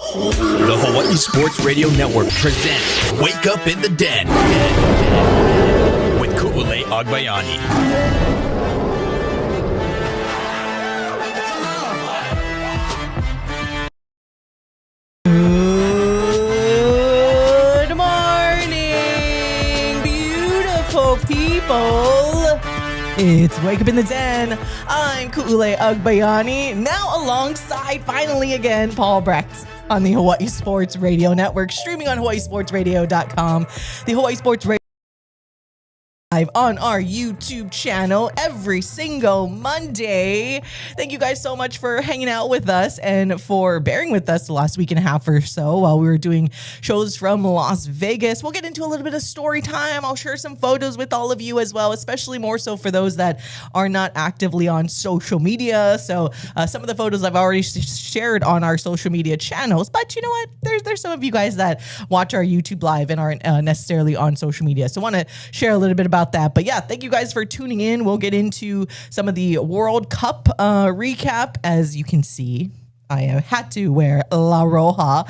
The Hawaii Sports Radio Network presents Wake Up in the Den with Ku'ule Agbayani. Good morning, beautiful people. It's Wake Up in the Den. I'm Ku'ule Agbayani, now alongside, finally again, Paul Brecht on the Hawaii Sports Radio Network, streaming on hawaiisportsradio.com, the Hawaii Sports Radio live on our YouTube channel every single Monday. Thank you guys so much for hanging out with us and for bearing with us the last week and a half or so while we were doing shows from Las Vegas. We'll get into a little bit of story time. I'll share some photos with all of you as well, especially more so for those that are not actively on social media. So some of the photos I've already shared on our social media channels, but you know what? There's some of you guys that watch our YouTube live and aren't necessarily on social media. So I want to share a little bit about that. But yeah, thank you guys for tuning in. We'll get into some of the World Cup recap. As you can see, I had to wear La Roja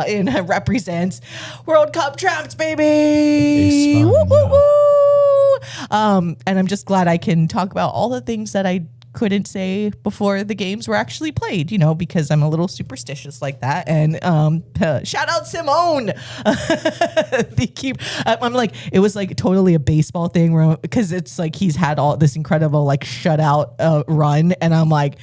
in represents World Cup champs, baby. Woo, woo, woo. And I'm just glad I can talk about all the things that I couldn't say before the games were actually played, you know, because I'm a little superstitious like that. And shout out Simone. I'm like, it was like totally a baseball thing because it's like he's had all this incredible like shutout run. And I'm like,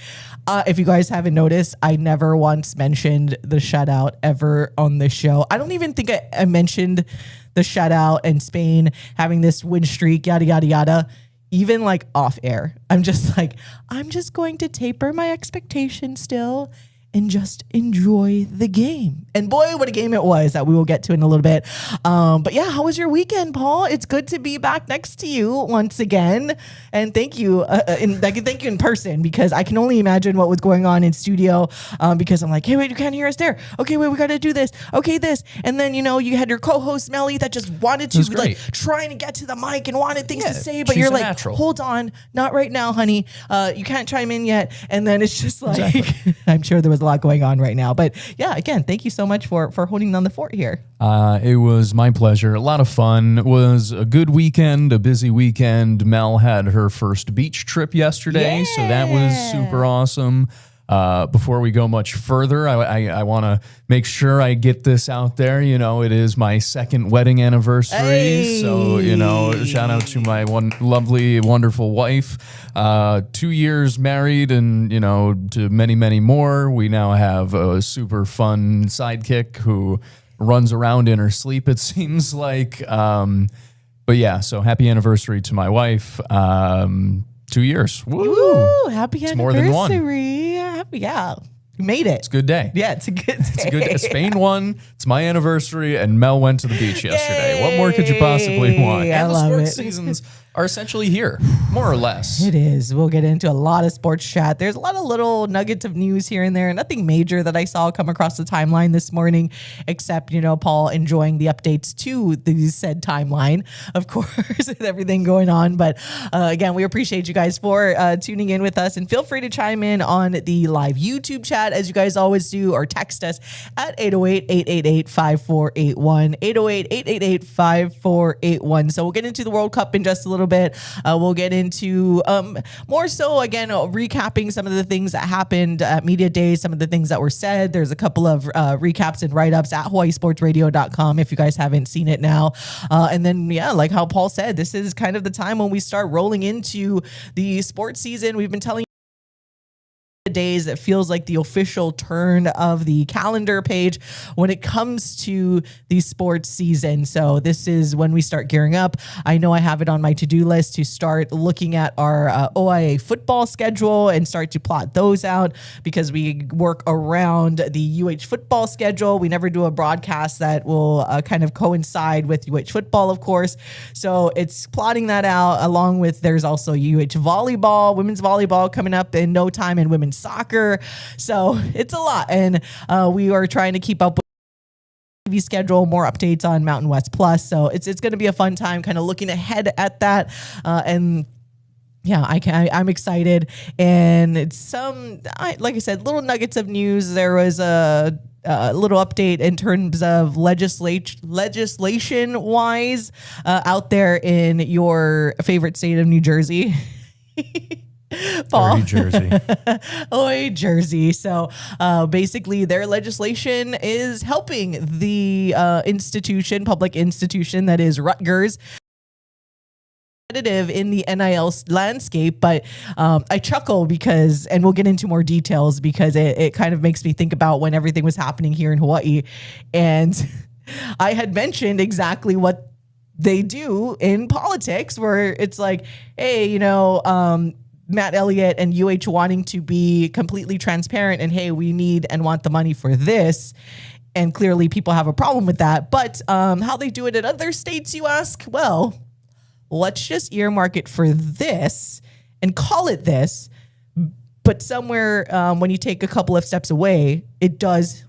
if you guys haven't noticed, I never once mentioned the shutout ever on this show. I don't even think I mentioned the shutout and Spain having this win streak, yada, yada, yada. Even like off air, I'm just going to taper my expectations still and just enjoy the game. And boy, what a game it was that we will get to in a little bit. But yeah, how was your weekend, Paul? It's good to be back next to you once again. And thank you. I can thank you in person because I can only imagine what was going on in studio because I'm like, hey, wait, you can't hear us there. Okay, wait, we got to do this. Okay, this. And then, you know, you had your co-host Melly that just wanted to like trying to get to the mic and wanted things to say, but you're like, natural. Hold on, not right now, honey. You can't chime in yet. And then it's just like, exactly. I'm sure there was a lot going on right now. But yeah, again, thank you so much for holding down the fort here. It was my pleasure. A lot of fun. It was a good weekend, a busy weekend. Mel had her first beach trip yesterday, so that was super awesome. Before we go much further, I want to make sure I get this out there. You know, it is my second wedding anniversary. Hey. So, you know, shout out to my one lovely, wonderful wife. 2 years married and, you know, to many, many more. We now have a super fun sidekick who runs around in her sleep, it seems like. But yeah, so happy anniversary to my wife. 2 years. Woo! Ooh, happy it's anniversary. More than one. Yeah. You made it. It's a good day. Yeah, it's a good day. It's a good day. Spain won. It's my anniversary, and Mel went to the beach yesterday. Yay. What more could you possibly want? I and love the sports it. Seasons are essentially here, more or less. It is. We'll get into a lot of sports chat. There's a lot of little nuggets of news here and there. Nothing major that I saw come across the timeline this morning, except, you know, Paul enjoying the updates to the said timeline, of course, with everything going on. But again, we appreciate you guys for tuning in with us, and feel free to chime in on the live YouTube chat as you guys always do, or text us at 808-888-5481, 808-888-5481. So we'll get into the World Cup in just a little bit. We'll get into more so, again, recapping some of the things that happened at Media Day, some of the things that were said. There's a couple of recaps and write-ups at hawaiisportsradio.com if you guys haven't seen it now. And then, yeah, like how Paul said, this is kind of the time when we start rolling into the sports season. We've been telling days, it feels like the official turn of the calendar page when it comes to the sports season. So this is when we start gearing up. I know I have it on my to-do list to start looking at our OIA football schedule and start to plot those out because we work around the UH football schedule. We never do a broadcast that will kind of coincide with UH football, of course. So it's plotting that out, along with there's also UH volleyball, women's volleyball coming up in no time, and women's soccer. So it's a lot. And we are trying to keep up with TV schedule, more updates on Mountain West Plus. So it's going to be a fun time kind of looking ahead at that. And yeah, I'm excited. And it's like I said, little nuggets of news. There was little update in terms of legislation wise out there in your favorite state of New Jersey. Paul. Dirty Jersey. Oi, Jersey. So basically, their legislation is helping the public institution that is Rutgers in the NIL landscape, but I chuckle because, and we'll get into more details because it kind of makes me think about when everything was happening here in Hawaii, and I had mentioned exactly what they do in politics, where it's like, hey, Matt Elliott and UH wanting to be completely transparent and, hey, we need and want the money for this. And clearly people have a problem with that. But how they do it in other states, you ask? Well, let's just earmark it for this and call it this. But somewhere when you take a couple of steps away, it does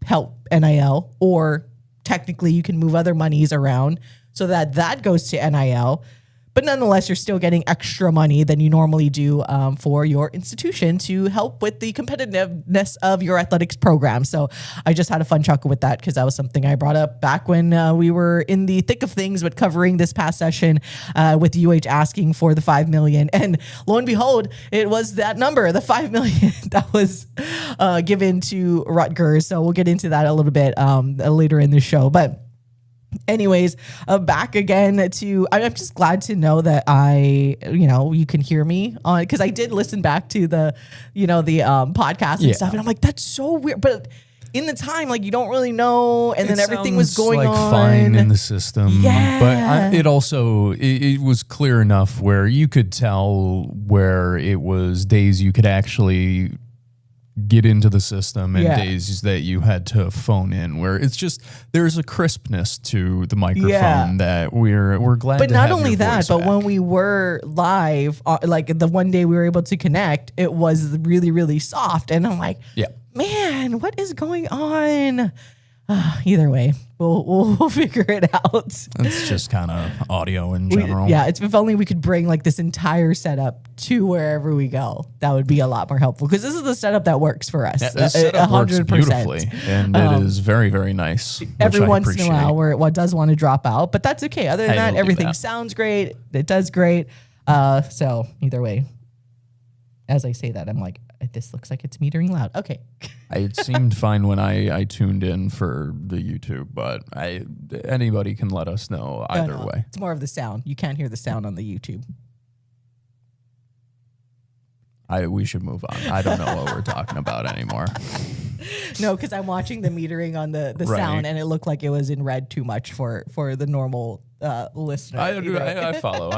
help NIL, or technically you can move other monies around so that goes to NIL. But nonetheless, you're still getting extra money than you normally do for your institution to help with the competitiveness of your athletics program. So I just had a fun chuckle with that because that was something I brought up back when we were in the thick of things, but covering this past session with UH asking for the $5 million. And lo and behold, it was that number, the $5 million that was given to Rutgers. So we'll get into that a little bit later in the show. But anyways, back again to, I'm just glad to know that you can hear me on, because I did listen back to the podcast and stuff, and I'm like, that's so weird. But in the time, like, you don't really know, and then everything was going like on fine in the system. Yeah. But it also, it was clear enough where you could tell where it was days you could actually get into the system and days that you had to phone in, where it's just, there's a crispness to the microphone that we're glad but to not have only your that, voice but back. when we were live, like the one day we were able to connect, it was really, really soft. And I'm like, man, what is going on? Either way, we'll figure it out. It's just kind of audio in general. If only we could bring like this entire setup to wherever we go, that would be a lot more helpful, because this is the setup that works for us. This setup works beautifully, and it is very, very nice. Every once in a while where it does want to drop out, but that's okay. Other than that, everything sounds great. It does great. So either way, as I say that, I'm like, this looks like it's metering loud. Okay. It seemed fine when I tuned in for the YouTube, but anybody can let us know either way. It's more of the sound. You can't hear the sound on the YouTube. We should move on. I don't know what we're talking about anymore. No, because I'm watching the metering on the sound, and it looked like it was in red too much for the normal listener. I follow.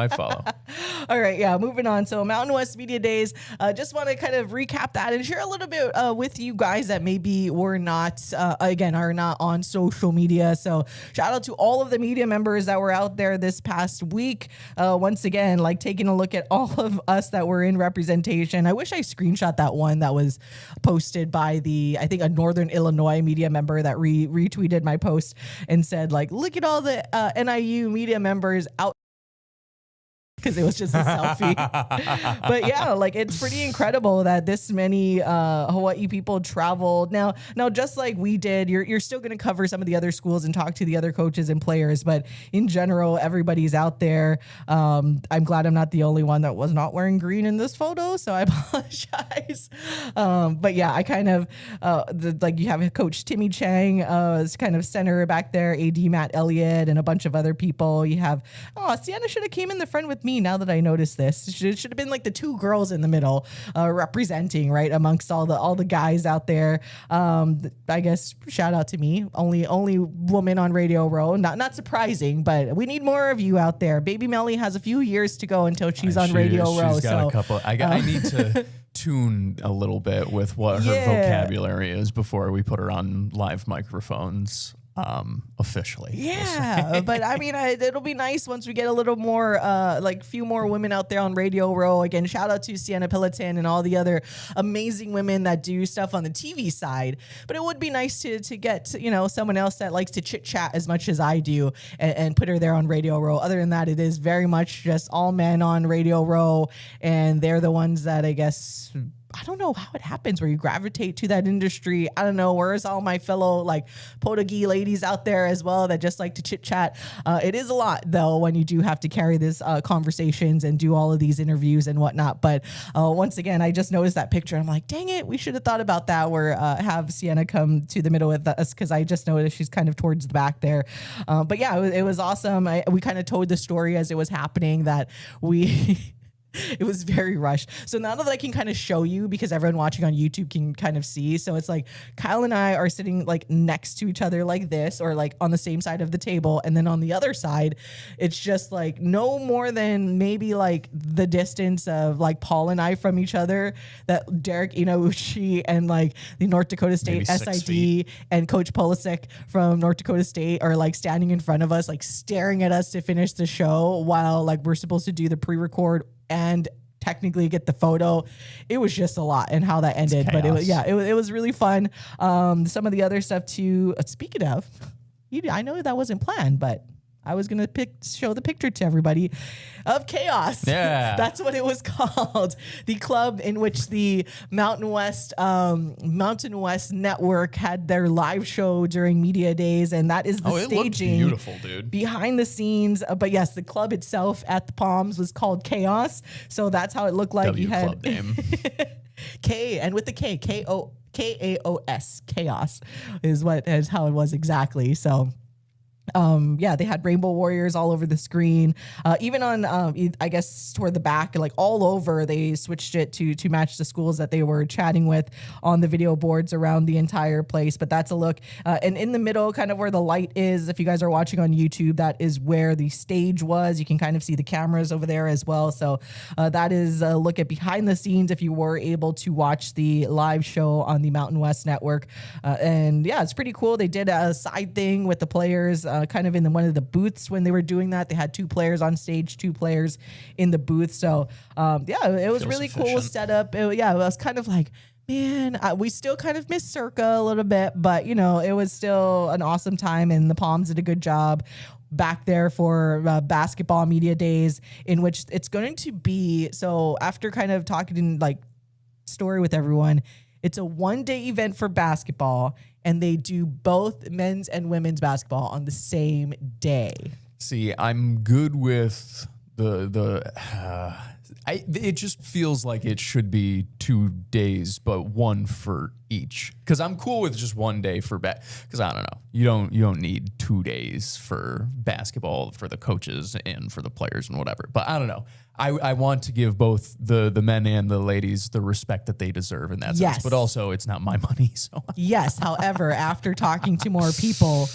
All right, moving on. So Mountain West Media Days, just want to kind of recap that and share a little bit with you guys that maybe are not on social media. So shout out to all of the media members that were out there this past week. Once again, like taking a look at all of us that were in representation. I wish I screenshot that one that was posted by I think a Northern Illinois media member that retweeted my post and said, like, look at all the NIU media members out, because it was just a selfie. But yeah, like, it's pretty incredible that this many Hawaii people traveled. Now, just like we did, you're still going to cover some of the other schools and talk to the other coaches and players, but in general, everybody's out there. I'm glad I'm not the only one that was not wearing green in this photo, so I apologize. But yeah, I kind of you have Coach Timmy Chang is kind of center back there, AD Matt Elliott, and a bunch of other people. You have Sienna should have came in the front with me. Now that I noticed this, it should have been like the two girls in the middle representing, right, amongst all the guys out there. I guess shout out to me, only woman on Radio Row. Not surprising, but we need more of you out there. Baby Melly has a few years to go until she's on Radio Row. She's got a couple. I need to tune a little bit with what her vocabulary is before we put her on live microphones. Officially. Yeah, but I mean, it'll be nice once we get a little more, few more women out there on Radio Row. Again, shout out to Sienna Pilotin and all the other amazing women that do stuff on the TV side. But it would be nice to get, someone else that likes to chit chat as much as I do and put her there on Radio Row. Other than that, it is very much just all men on Radio Row, and they're the ones that I guess I don't know how it happens where you gravitate to that industry. I don't know. Where's all my fellow like Podagi ladies out there as well that just like to chit chat? It is a lot though when you do have to carry this conversations and do all of these interviews and whatnot. But once again, I just noticed that picture. I'm like, dang it, we should have thought about that. Where have Sienna come to the middle with us, because I just noticed she's kind of towards the back there. But yeah, it was awesome. We kind of told the story as it was happening that we. It was very rushed. So now that I can kind of show you, because everyone watching on YouTube can kind of see. So it's like Kyle and I are sitting like next to each other like this, or like on the same side of the table. And then on the other side, it's just like no more than maybe like the distance of like Paul and I from each other, that Derek Inouchi and like the North Dakota State SID and Coach Polasek from North Dakota State are like standing in front of us, like staring at us to finish the show while like we're supposed to do the pre-record and technically get the photo. It was just a lot and how that ended, but it was really fun. Some of the other stuff too, speaking of, I know that wasn't planned, but I was going to show the picture to everybody of Chaos. Yeah. That's what it was called. The club in which the Mountain West Network had their live show during media days. And that is the staging. It looked beautiful, dude. Behind the scenes. But yes, the club itself at the Palms was called Chaos. So that's how it looked like. You had club name. K, and with the K, K-A-O-S, Chaos is how it was exactly. So they had Rainbow Warriors all over the screen, even on I guess toward the back, like all over. They switched it to match the schools that they were chatting with on the video boards around the entire place. But that's a look, and in the middle, kind of where the light is, if you guys are watching on YouTube, that is where the stage was. You can kind of see the cameras over there as well. So that is a look at behind the scenes if you were able to watch the live show on the Mountain West Network. And yeah, it's pretty cool. They did a side thing with the players, kind of in one of the booths when they were doing that. They had 2 players on stage, 2 players in the booth. So it was really cool setup. It was kind of like, man, we still kind of miss Circa a little bit, but it was still an awesome time, and the Palms did a good job back there for basketball media days, in which it's going to be. So after kind of talking in like story with everyone, it's a 1-day event for basketball, and they do both men's and women's basketball on the same day. See, I'm good with it just feels like it should be 2 days, but 1 for each. Because I'm cool with just 1 day for because I don't know, you don't need 2 days for basketball for the coaches and for the players and whatever. But I don't know. I want to give both the men and the ladies the respect that they deserve in that sense. But also, it's not my money. So yes. However, after talking to more people,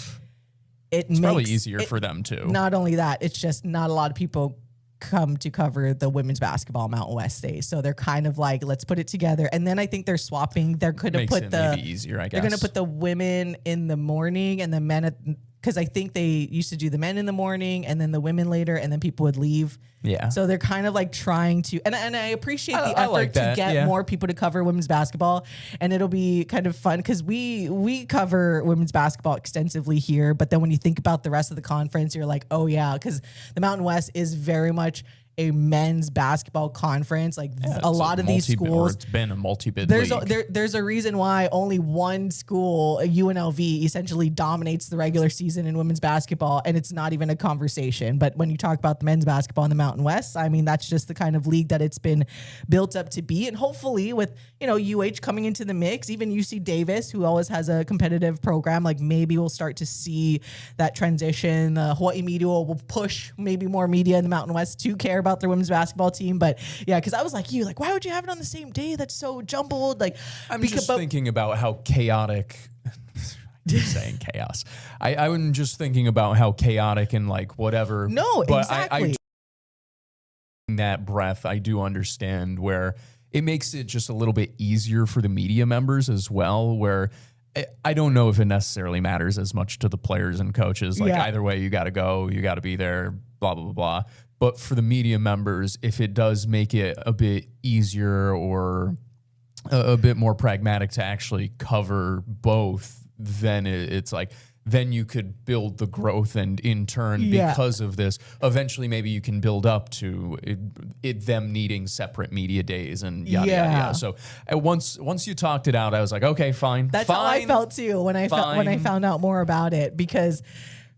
it's probably easier for them too. Not only that, it's just not a lot of people come to cover the women's basketball Mountain West Day. So they're kind of like, let's put it together. And then I think they're swapping. They're going to put maybe easier, I guess. They're going to put the women in the morning and the men because I think they used to do the men in the morning and then the women later, and then people would leave. Yeah. So they're kind of like trying to, and I appreciate the effort to get more people to cover women's basketball, and it'll be kind of fun because we cover women's basketball extensively here. But then when you think about the rest of the conference, you're like, oh yeah, because the Mountain West is very much a men's basketball conference. Like a lot of these schools, it's been a multi-bid league. There's a reason why only one school, UNLV, essentially dominates the regular season in women's basketball, and it's not even a conversation. But when you talk about the men's basketball in the Mountain West, I mean, that's just the kind of league that it's been built up to be. And hopefully with, UH coming into the mix, even UC Davis, who always has a competitive program, like maybe we'll start to see that transition. Hawaii media will push maybe more media in the Mountain West to care about their women's basketball team. But yeah, because I was like you, like, why would you have it on the same day? That's so jumbled. Like, I'm just thinking about how chaotic. You're saying chaos. I'm just thinking about how chaotic and like whatever. No, but exactly. In that breath, I do understand where it makes it just a little bit easier for the media members as well, where I don't know if it necessarily matters as much to the players and coaches. Like either way, you got to go, you got to be there, blah, blah, blah, blah. But for the media members, if it does make it a bit easier or a bit more pragmatic to actually cover both, then it's like then you could build the growth, and in turn, because of this, eventually maybe you can build up to them needing separate media days and yada yada yada. So once you talked it out, I was like, okay, fine. That's fine, how I felt too when I found out more about it, because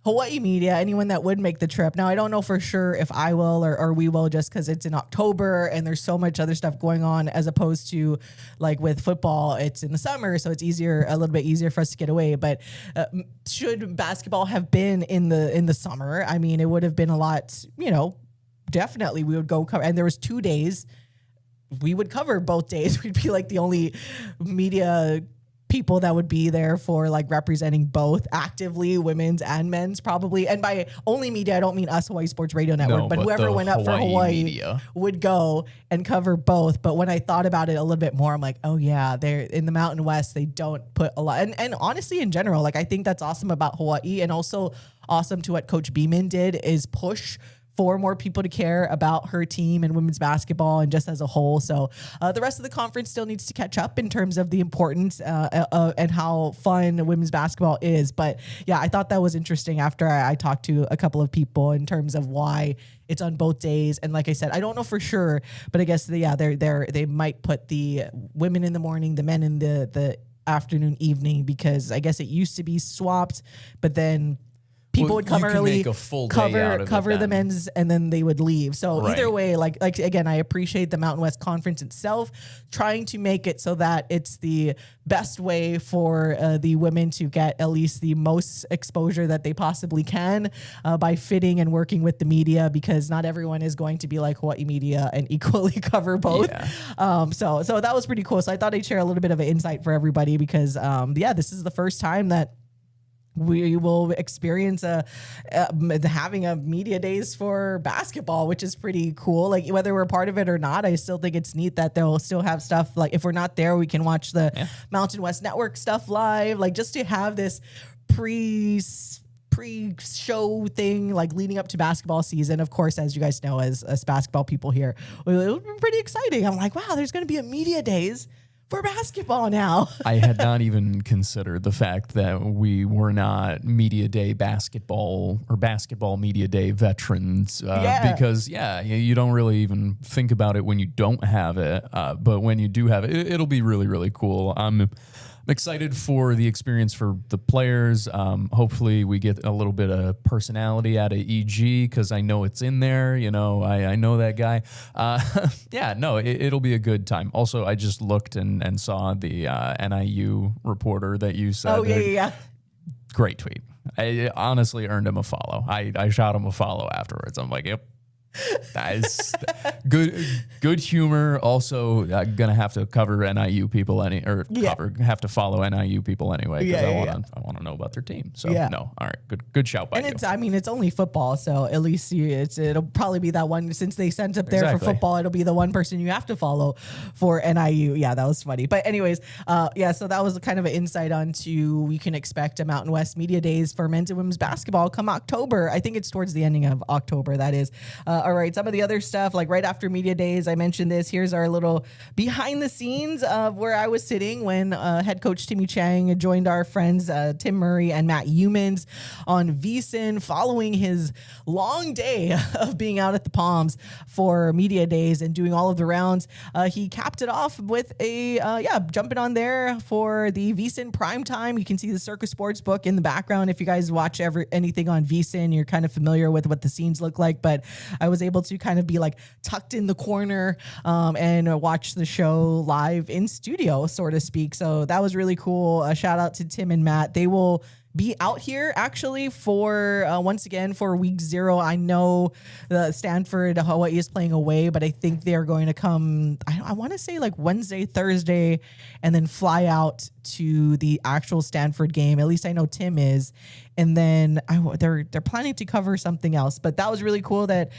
Hawaii media, anyone that would make the trip. Now, I don't know for sure if I will or we will, just because it's in October and there's so much other stuff going on, as opposed to like with football, it's in the summer. So it's a little bit easier for us to get away. But should basketball have been in the summer, I mean, it would have been a lot, definitely we would go cover. And there was 2 days. We would cover both days. We'd be like the only media people that would be there for like representing both actively, women's and men's probably. And by only media, I don't mean us, Hawaii Sports Radio Network, but whoever went up for Hawaii media would go and cover both. But when I thought about it a little bit more, I'm like, oh yeah, they're in the Mountain West. They don't put a lot. And honestly, in general, like I think that's awesome about Hawaii, and also awesome to what Coach Beeman did is push for more people to care about her team and women's basketball and just as a whole. So the rest of the conference still needs to catch up in terms of the importance and how fun women's basketball is. But yeah, I thought that was interesting after I talked to a couple of people in terms of why it's on both days. And like I said, I don't know for sure, but I guess they might put the women in the morning, the men in the afternoon, evening, because I guess it used to be swapped, but then people would come early, cover the men's, and then they would leave. So either way, like again, I appreciate the Mountain West Conference itself trying to make it so that it's the best way for the women to get at least the most exposure that they possibly can by fitting and working with the media, because not everyone is going to be like Hawaii media and equally cover both. Yeah. So that was pretty cool. So I thought I'd share a little bit of an insight for everybody, because this is the first time that we will experience having a media days for basketball, which is pretty cool. Like whether we're part of it or not, I still think it's neat that they'll still have stuff. Like if we're not there, we can watch the Mountain West Network stuff live. Like just to have this pre-show thing, like leading up to basketball season. Of course, as you guys know, as basketball people here, it'll be pretty exciting. I'm like, wow, there's going to be a media days for basketball now. I had not even considered the fact that we were not media day basketball or basketball media day veterans because you don't really even think about it when you don't have it. But when you do have it, it'll be really, really cool. I'm excited for the experience for the players. Hopefully we get a little bit of personality out of EG, because I know it's in there. I know that guy. It'll be a good time. Also, I just looked and saw the NIU reporter that you said. Oh, yeah. Great tweet. I honestly earned him a follow. I shot him a follow afterwards. I'm like, yep. That is good humor. Also, gonna have to cover NIU people have to follow NIU people anyway, because I want to know about their team. So all right, good shout by you. And it's only football, so at least it'll probably be that one, since they sent up there for football. It'll be the one person you have to follow for NIU. Yeah, that was funny. But anyways, so that was kind of an insight onto we can expect a Mountain West Media Days for men's and women's basketball come October. I think it's towards the ending of October. That is. All right, some of the other stuff, like right after Media Days, I mentioned this. Here's our little behind the scenes of where I was sitting when head coach Timmy Chang joined our friends Tim Murray and Matt Humans on VSiN following his long day of being out at the Palms for Media Days and doing all of the rounds. He capped it off with jumping on there for the VSiN primetime. You can see the Circus Sportsbook in the background. If you guys watch anything on VSiN, you're kind of familiar with what the scenes look like, but I was able to kind of be like tucked in the corner and watch the show live in studio, so to speak. So that was really cool. A shout out to Tim and Matt. They will be out here actually for once again for week 0. I know Stanford, Hawaii is playing away, but I think they're going to come, I want to say like Wednesday, Thursday, and then fly out to the actual Stanford game. At least I know Tim is. And then they're planning to cover something else. But that was really cool that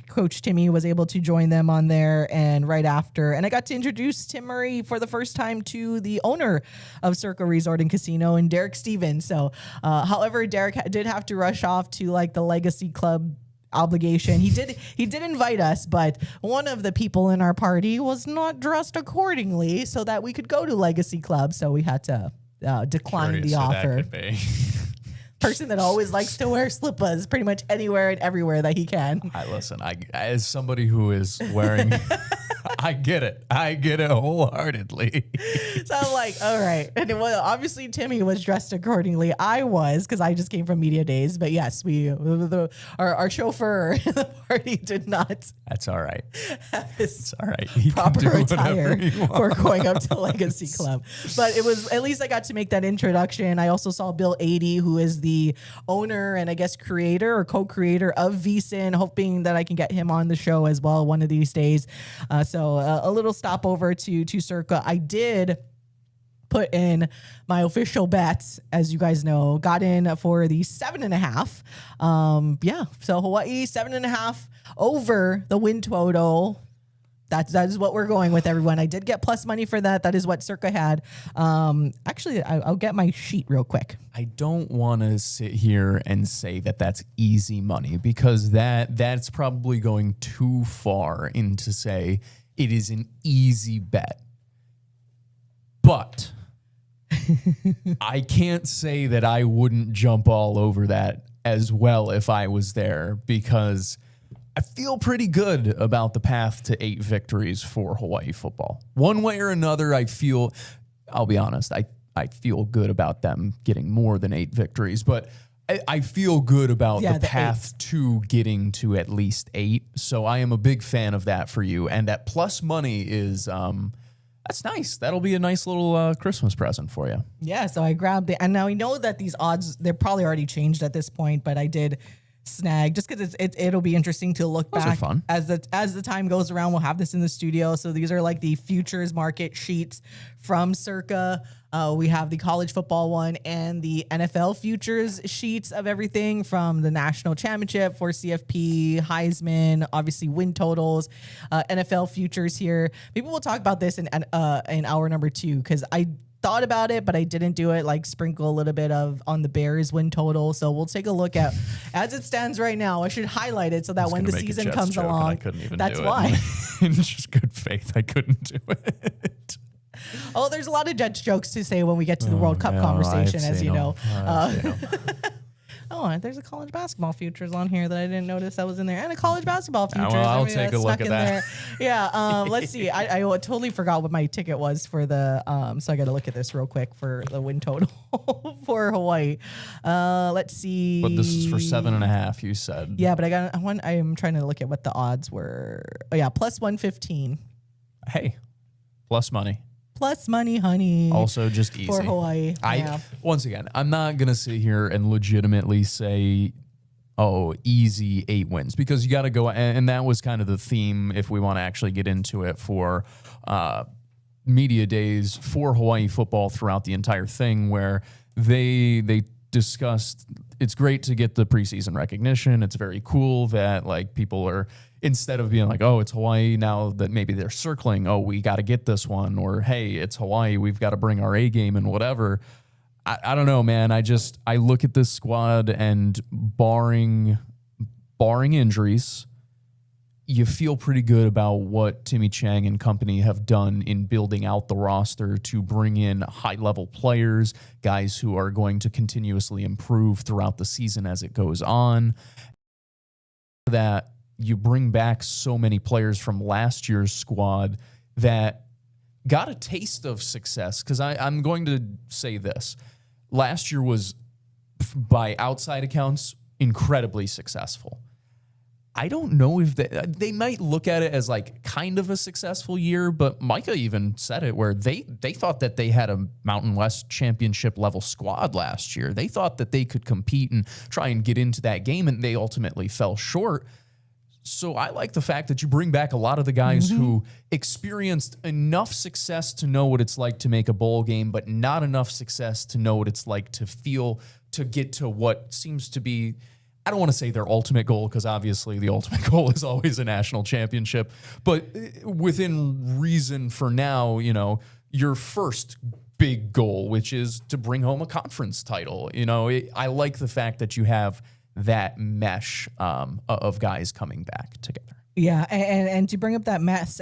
Coach Timmy was able to join them on there and right after. And I got to introduce Tim Murray for the first time to the owner of Circa Resort and Casino, and Derek Stevens. So however, Derek did have to rush off to like the Legacy Club obligation. He did invite us, but one of the people in our party was not dressed accordingly so that we could go to Legacy Club. So we had to declined the Curious who offer. that could be. Person that always likes to wear slippers pretty much anywhere and everywhere that he can. I as somebody who is wearing, I get it wholeheartely. So I'm like, all right. And obviously Timmy was dressed accordingly. I was, because I just came from media days. But yes, our chauffeur in the party did not. That's all right. Have his It's all right. He can proper do whatever attire he for wants. going up to Legacy Club. But it was, at least I got to make that introduction. I also saw Bill 80, who is the owner and I guess creator or co-creator of VSiN, hoping that I can get him on the show as well one of these days. So a little stopover to Circa. I did put in my official bets, as you guys know, got in for the 7.5. So Hawaii 7.5 over the win total. That is what we're going with, everyone. I did get plus money for that. That is what Circa had. Actually, I'll get my sheet real quick. I don't want to sit here and say that that's easy money, because that's probably going too far into say it is an easy bet. But I can't say that I wouldn't jump all over that as well if I was there, because I feel pretty good about the path to 8 victories for Hawaii football. One way or another, I'll be honest, I feel good about them getting more than 8 victories, but I feel good about the path to getting to at least 8. So I am a big fan of that for you. And that plus money is, that's nice. That'll be a nice little Christmas present for you. Yeah, so I grabbed it. And now we know that these odds, they're probably already changed at this point, but I did snag just because it'll be interesting to look Those back are fun. as the time goes around. We'll have this in the studio. So these are like the futures market sheets from Circa. We have the college football one and the NFL futures sheets of everything from the national championship for CFP, Heisman, obviously win totals, NFL futures here. Maybe we'll talk about this in hour number 2, because I thought about it, but I didn't do it. Like sprinkle a little bit on the Bears win total. So we'll take a look at as it stands right now. I should highlight it so that when the season comes along, I couldn't even that's do why. It. In just good faith, I couldn't do it. Oh, there's a lot of Jets jokes to say when we get to the World Cup conversation, as you know. Oh, there's a college basketball futures on here that I didn't notice that was in there, and a college basketball futures. I'll take a look at that. Yeah, let's see. I totally forgot what my ticket was for the. So I got to look at this real quick for the win total for Hawaii. Let's see. But this is for 7.5. You said. Yeah, but I am trying to look at what the odds were. Oh yeah, plus 115. Hey, plus money. Plus money, honey. Also just easy. For Hawaii. Once again, I'm not going to sit here and legitimately say, oh, easy 8 wins, because you got to go. And that was kind of the theme, if we want to actually get into it, for media days for Hawaii football throughout the entire thing, where they discussed it's great to get the preseason recognition. It's very cool that like people are, instead of being like, oh, it's Hawaii, now that maybe they're circling, oh, we got to get this one, or hey, it's Hawaii, we've got to bring our A game and whatever. I don't know, man. I look at this squad and barring injuries, you feel pretty good about what Timmy Chang and company have done in building out the roster to bring in high-level players, guys who are going to continuously improve throughout the season as it goes on. That you bring back so many players from last year's squad that got a taste of success. Because I'm going to say this. Last year was, by outside accounts, incredibly successful. I don't know if they might look at it as like kind of a successful year, but Micah even said it where they thought that they had a Mountain West championship level squad last year. They thought that they could compete and try and get into that game, and they ultimately fell short. So I like the fact that you bring back a lot of the guys who experienced enough success to know what it's like to make a bowl game, but not enough success to know what it's like to feel, to get to what seems to be, I don't want to say their ultimate goal, because obviously the ultimate goal is always a national championship, but within reason for now, you know, your first big goal, which is to bring home a conference title. You know, I like the fact that you have that mesh of guys coming back together. Yeah, and to bring up that mesh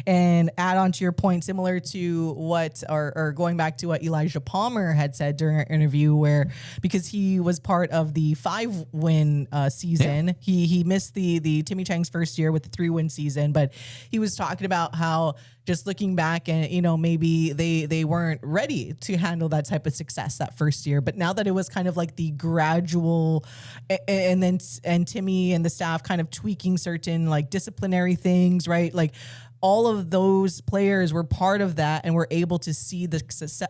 and add on to your point, similar to what, or going back to what Elijah Palmer had said during our interview, where because he was part of the 5-win season, he missed the Timmy Chang's first year with the 3-win season, but he was talking about how just looking back and, maybe they weren't ready to handle that type of success that first year. But now that it was kind of like the gradual and Timmy and the staff kind of tweaking certain like disciplinary things, right? Like all of those players were part of that and were able to see the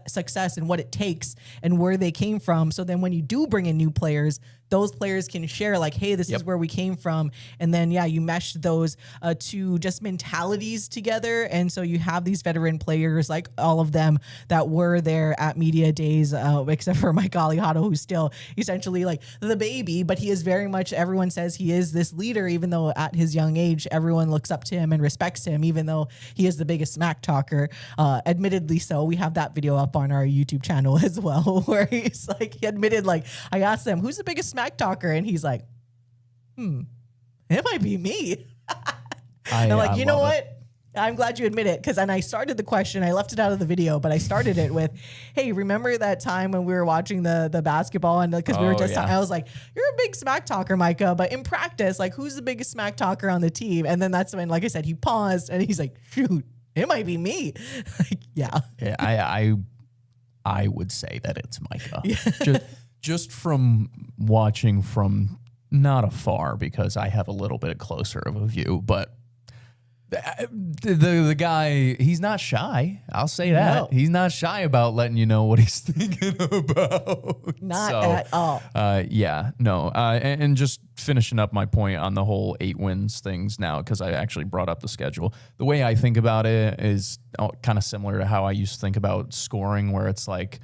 success and what it takes and where they came from. So then when you do bring in new players, those players can share like, hey, this is where we came from. And then, you mesh those two just mentalities together. And so you have these veteran players, like all of them that were there at media days, except for Mike Alejado, who's still essentially like the baby, but he is very much, everyone says he is this leader, even though at his young age, everyone looks up to him and respects him, even though he is the biggest smack talker, admittedly so. We have that video up on our YouTube channel as well, where he's like, he admitted, like, I asked him, who's the biggest smack talker? And he's like, it might be me. I'm like, you know what? I'm glad you admit it, because then I started the question. I left it out of the video, but I started it with, hey, remember that time when we were watching the basketball? And because we were just talking, I was like, you're a big smack talker, Micah, but in practice, like, who's the biggest smack talker on the team? And then that's when, like I said, he paused and he's like, shoot, it might be me. I would say that it's Micah. Just from watching from not afar, because I have a little bit closer of a view, but the guy, he's not shy. I'll say that. No. He's not shy about letting you know what he's thinking about. Not at all. And just finishing up my point on the whole 8 wins things now, because I actually brought up the schedule. The way I think about it is kind of similar to how I used to think about scoring, where it's like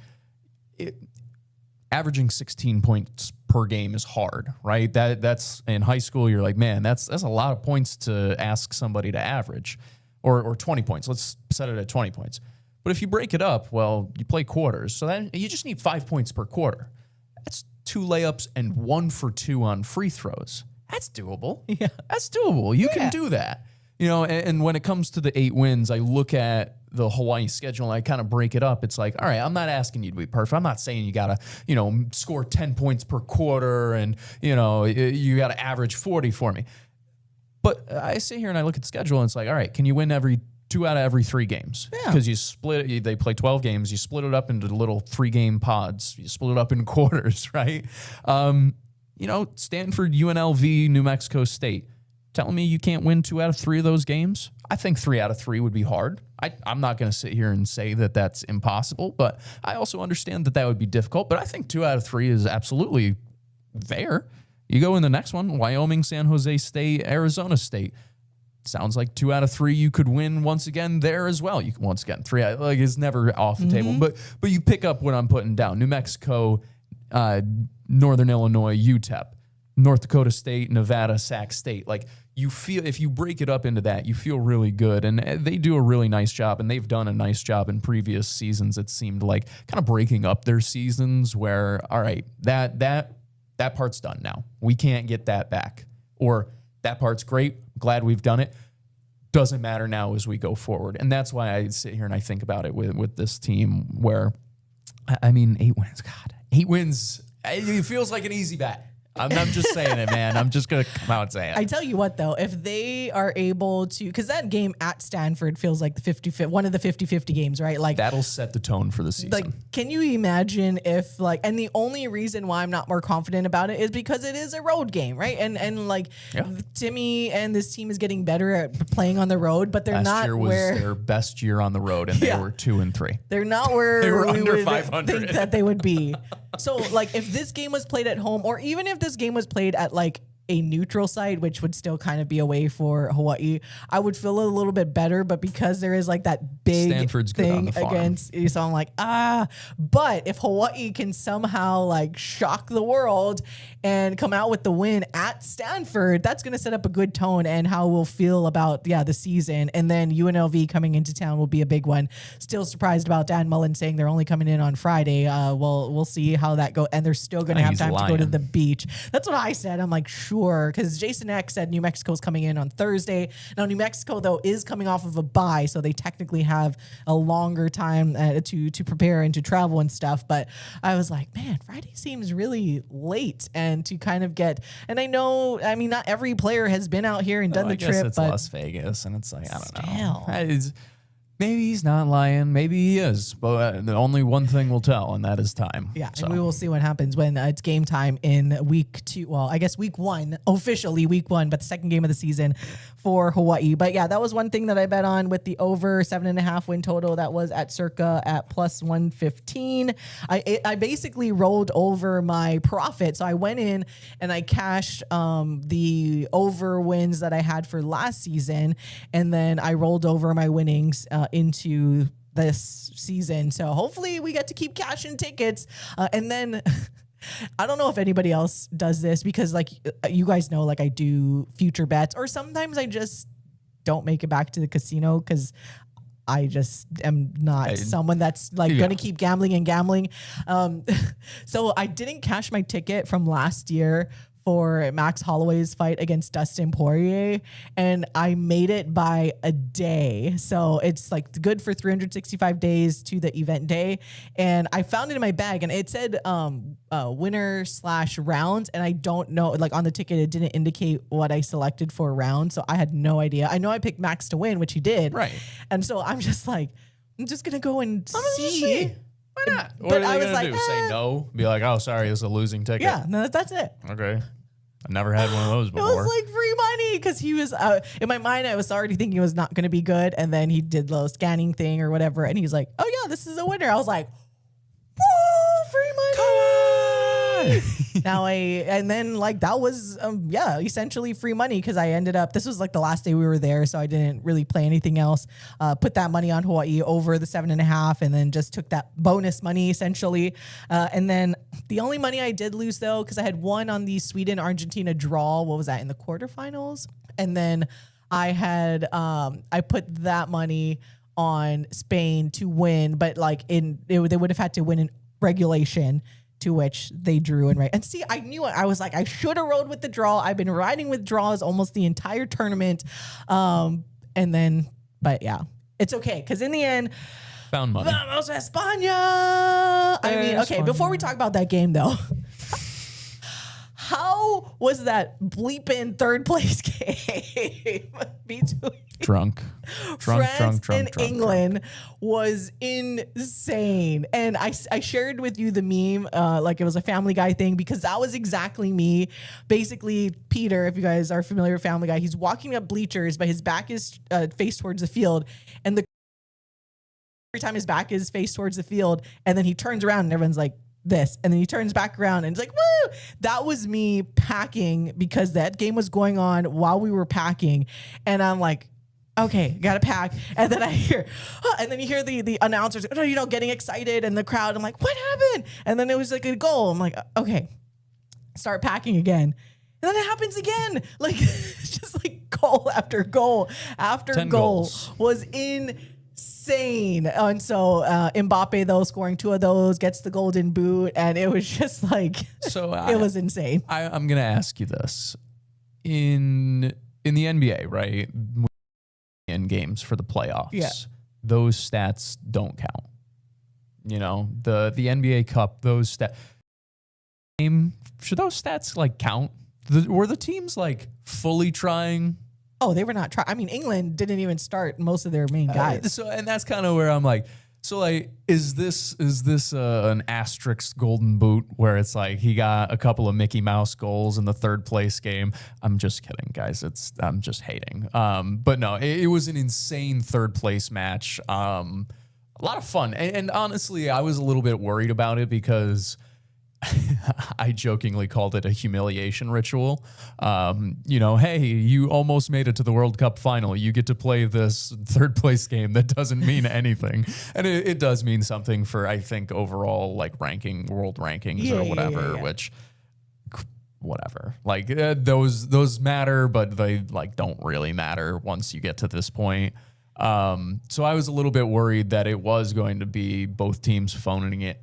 averaging 16 points per game is hard, right? That's in high school. You're like, man, that's a lot of points to ask somebody to average, or 20 points. Let's set it at 20 points. But if you break it up, well, you play quarters, so then you just need 5 points per quarter. That's 2 layups and 1 for 2 on free throws. That's doable. Yeah, that's doable. You can do that. And when it comes to the 8 wins, I look at the Hawaii schedule and I kind of break it up. It's like, all right, I'm not asking you to be perfect. I'm not saying you got to, score 10 points per quarter and, you got to average 40 for me. But I sit here and I look at the schedule and it's like, all right, can you win 2 out of every 3 games? Because you split it, they play 12 games. You split it up into little 3-game pods. You split it up in quarters, right? Stanford, UNLV, New Mexico State. Telling me you can't win 2 out of 3 of those games? I think 3 out of 3 would be hard. I'm not going to sit here and say that that's impossible, but I also understand that would be difficult. But I think 2 out of 3 is absolutely fair. You go in the next one, Wyoming, San Jose State, Arizona State. Sounds like 2 out of 3 you could win once again there as well. You can once again 3 like it's never off the table. But you pick up what I'm putting down: New Mexico, Northern Illinois, UTEP. North Dakota State, Nevada, Sac State. Like, you feel, if you break it up into that, you feel really good. And they do a really nice job, and they've done a nice job in previous seasons. It seemed like kind of breaking up their seasons where, all right, that part's done now. We can't get that back. Or that part's great. Glad we've done it. Doesn't matter now as we go forward. And that's why I sit here and I think about it with this team where, 8 wins. God, 8 wins. It feels like an easy bet. I'm just saying it, man. I'm just going to come out and say it. I tell you what, though, if they are able to, because that game at Stanford feels like one of the 50-50 games, right? Like, that'll set the tone for the season. Like, can you imagine if, like, and the only reason why I'm not more confident about it is because it is a road game, right? And Timmy and this team is getting better at playing on the road, but they're Last not year was their best year on the road, and they were 2-3. They're not where they were we under would 500. think that they would be. So, like, if this game was played at home, or even if this game was played at, like, a neutral site, which would still kind of be away for Hawaii, I would feel a little bit better. But because there is like that big Stanford's thing against, so I'm like, but if Hawaii can somehow like shock the world and come out with the win at Stanford, that's going to set up a good tone and how we'll feel about, the season. And then UNLV coming into town will be a big one. Still surprised about Dan Mullen saying they're only coming in on Friday. We'll see how that goes. And they're still going to have time to go to the beach. That's what I said. I'm like, sure. sure because Jason X said New Mexico's coming in on Thursday. Now, New Mexico, though, is coming off of a bye, so they technically have a longer time to prepare and to travel and stuff. But I was like, man, Friday seems really late and to kind of get, and I know, I mean, not every player has been out here and done the trip. It's but Las Vegas, and it's like, I don't still. know. Maybe he's not lying. Maybe he is. But the only one thing will tell, and that is time. Yeah, so. And we will see what happens when it's game time in week 2. Well, I guess week 1, officially week 1, but the second game of the season for Hawaii. But yeah, that was one thing that I bet on with the over 7.5 win total. That was at circa at plus 115. I basically rolled over my profit. So I went in and I cashed the over wins that I had for last season. And then I rolled over my winnings into this season. So hopefully we get to keep cashing tickets. And then I don't know if anybody else does this because like you guys know, like I do future bets or sometimes I just don't make it back to the casino because I just am not someone that's like going to keep gambling and gambling. So I didn't cash my ticket from last year for Max Holloway's fight against Dustin Poirier, and I made it by a day. So it's like good for 365 days to the event day. And I found it in my bag and it said winner/rounds. And I don't know, like on the ticket, it didn't indicate what I selected for a round. So I had no idea. I know I picked Max to win, which he did. Right. And so I'm just like, I'm just going to go and see. Why not? But What are I they was going to like, do? Say no? Be like, oh, sorry, it's a losing ticket. Yeah, no, that's it. Okay. I never had one of those before. It was like free money because he was in my mind. I was already thinking it was not going to be good, and then he did the scanning thing or whatever, and he's like, "Oh yeah, this is a winner." I was like, "Whoa, free money!" Come on. And then like that was essentially free money because I ended up. This was like the last day we were there, so I didn't really play anything else. Put that money on Hawaii over the 7.5, and then just took that bonus money essentially. And then the only money I did lose though, because I had won on the Sweden-Argentina draw. What was that in the quarterfinals? And then I had I put that money on Spain to win, but like they would have had to win in regulation. To which they drew and right. And see, I knew it. I was like, I should have rode with the draw. I've been riding with draws almost the entire tournament. But yeah, it's okay. Because in the end, found money. Vamos España. I mean, okay, before we talk about that game though, how was that bleeping third place game between drunk France and England was insane. And I shared with you the meme, like it was a Family Guy thing, because that was exactly me. Basically, Peter, if you guys are familiar with Family Guy, he's walking up bleachers, but his back is faced towards the field. And every time his back is faced towards the field, and then he turns around and everyone's like, this, and then he turns back around and it's like, woo! That was me packing because that game was going on while we were packing, and I'm like, okay, gotta pack. And then I hear, and then you hear the announcers, getting excited, and the crowd. I'm like, what happened? And then it was like a goal. I'm like, okay, start packing again. And then it happens again. Like just like goal after goal after 10 goal goals. was insane. And so Mbappe, though, scoring 2 of those, gets the golden boot, and it was just like, so it was insane. I'm going to ask you this. In the NBA, right, in games for the playoffs, those stats don't count. You know, the NBA Cup, those stats. Should those stats, like, count? Were the teams, like, fully trying? Oh, they were not trying. I mean, England didn't even start most of their main guys. And that's kind of where I'm like, so like, is this an asterisk golden boot where it's like he got a couple of Mickey Mouse goals in the third place game? I'm just kidding, guys. I'm just hating. But no, it was an insane third place match. A lot of fun. And honestly, I was a little bit worried about it because I jokingly called it a humiliation ritual. Hey, you almost made it to the World Cup final. You get to play this third place game that doesn't mean anything. And it does mean something for, I think, overall, like world rankings or whatever, which whatever. Like those matter, but they like don't really matter once you get to this point. So I was a little bit worried that it was going to be both teams phoning it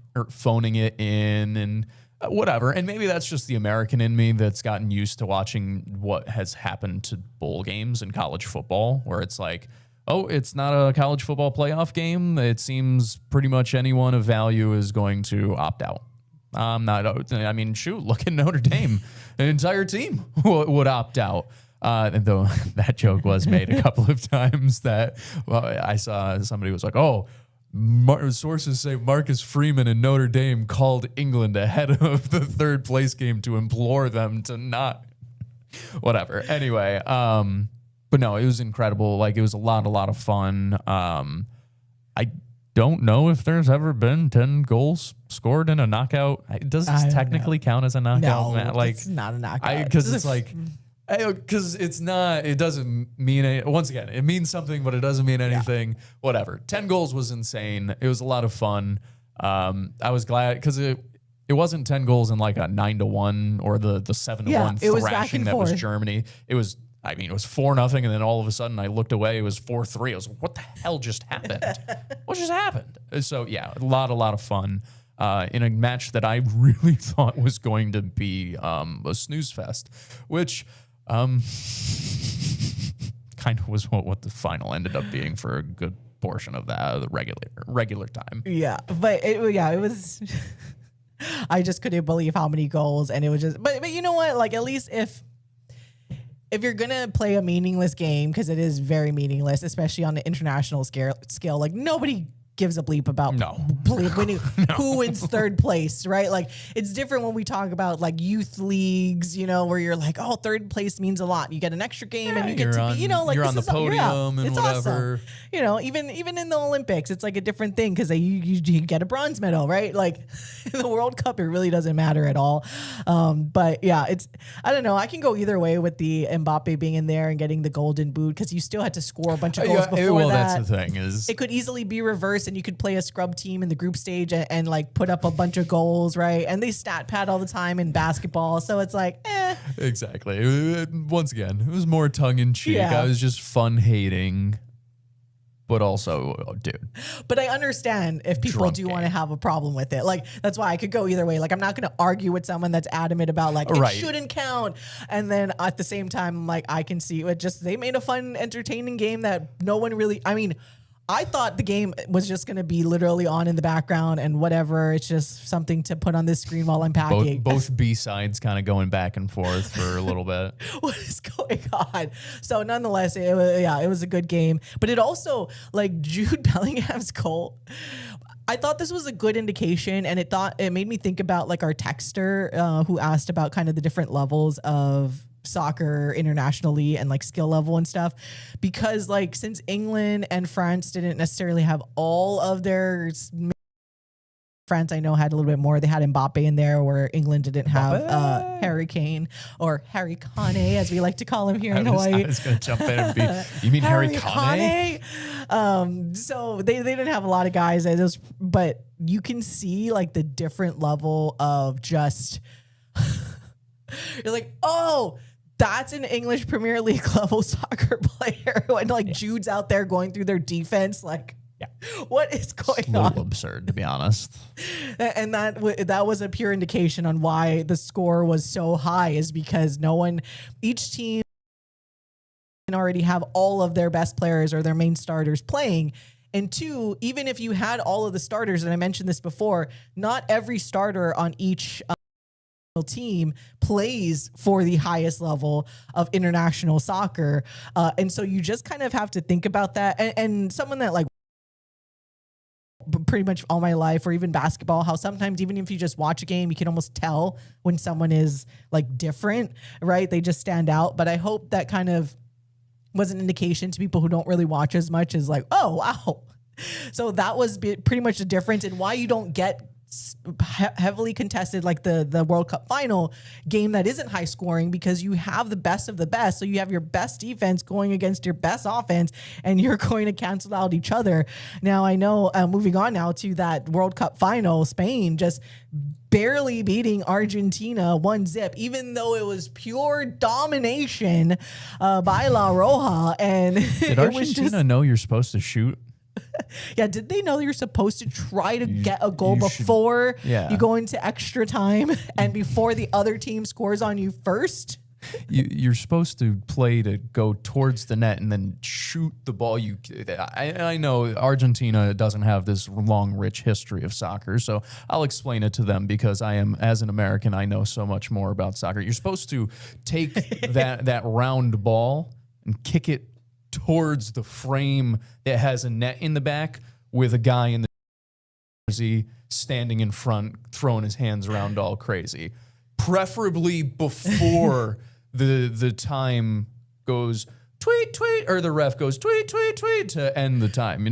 in, and whatever. And maybe that's just the American in me that's gotten used to watching what has happened to bowl games in college football, where it's like, oh, it's not a college football playoff game. It seems pretty much anyone of value is going to opt out. I mean, shoot, look at Notre Dame. An entire team would opt out. And though that joke was made a couple of times that I saw somebody was like, oh, sources say Marcus Freeman and Notre Dame called England ahead of the third place game to implore them to not, whatever. Anyway, but no, it was incredible. Like, it was a lot of fun. I don't know if there's ever been 10 goals scored in a knockout. Does this technically count as a knockout? No, Matt? Like, it's not a knockout. Because it's like, because it's not, it doesn't mean, once again, it means something, but it doesn't mean anything. Yeah. Whatever. 10 goals was insane. It was a lot of fun. I was glad because it wasn't 10 goals in like a 9-1 or the 7-1 thrashing that was Germany. It was 4-0, and then all of a sudden I looked away. It was 4-3. I was like, what the hell just happened? What just happened? So yeah, a lot of fun in a match that I really thought was going to be a snooze fest, which kind of was what the final ended up being for a good portion of that, the regular time. Yeah, but it was. I just couldn't believe how many goals, and it was just. But you know what? Like, at least if you're gonna play a meaningless game, because it is very meaningless, especially on the international scale, like nobody gives a bleep about who wins third place, right? Like, it's different when we talk about like youth leagues, where you're like, oh, third place means a lot. You get an extra game and you get to be, like, you're on the podium and whatever. Awesome. Even in the Olympics, it's like a different thing because you get a bronze medal, right? Like, in the World Cup, it really doesn't matter at all. But yeah, I don't know. I can go either way with the Mbappe being in there and getting the golden boot, because you still had to score a bunch of goals before that. That's the thing is, it could easily be reversed, and you could play a scrub team in the group stage and like put up a bunch of goals, right? And they stat pad all the time in basketball, so it's like, Exactly. Once again, it was more tongue in cheek. Yeah. I was just fun hating, but also, dude. But I understand if people do want to have a problem with it. Like, that's why I could go either way. Like, I'm not going to argue with someone that's adamant about like it shouldn't count, and then at the same time, like, I can see it. Just, they made a fun, entertaining game that no one really. I mean, I thought the game was just going to be literally on in the background and whatever. It's just something to put on this screen while I'm packing. Both B-sides kind of going back and forth for a little bit. What is going on? So nonetheless, it was a good game. But it also, like, Jude Bellingham's goal, I thought this was a good indication, and it made me think about like our texter who asked about kind of the different levels of soccer internationally and like skill level and stuff, because like since England and France didn't necessarily have all of their, France I know had a little bit more. They had Mbappe in there, where England didn't have Harry Kane, or Harry Kane as we like to call him here in Hawaii. I was going to jump in and be, you mean Harry Kane? So they didn't have a lot of guys, but you can see like the different level of just you're like, oh, that's an English Premier League level soccer player. And like Jude's out there going through their defense. Like, what is going on? It's absurd, to be honest. And that was a pure indication on why the score was so high, is because each team already have all of their best players or their main starters playing. And two, even if you had all of the starters, and I mentioned this before, not every starter on each team plays for the highest level of international soccer. And so you just kind of have to think about that. And someone that like pretty much all my life, or even basketball, how sometimes even if you just watch a game, you can almost tell when someone is like different, right? They just stand out. But I hope that kind of was an indication to people who don't really watch as much, as like, oh, wow. So that was pretty much the difference in why you don't get heavily contested like the World Cup final game that isn't high scoring, because you have the best of the best. So you have your best defense going against your best offense, and you're going to cancel out each other. Now I know, moving on now to that World Cup final, Spain just barely beating Argentina 1-0, even though it was pure domination by La Roja. And did Argentina know you're supposed to shoot Yeah, did they know you're supposed to try to get a goal before you go into extra time and before the other team scores on you first? You're supposed to play to go towards the net and then shoot the ball. I know Argentina doesn't have this long, rich history of soccer, so I'll explain it to them because as an American, I know so much more about soccer. You're supposed to take that round ball and kick it towards the frame that has a net in the back with a guy in the jersey standing in front, throwing his hands around all crazy. Preferably before the time goes tweet, tweet, or the ref goes tweet, tweet, tweet to end the time,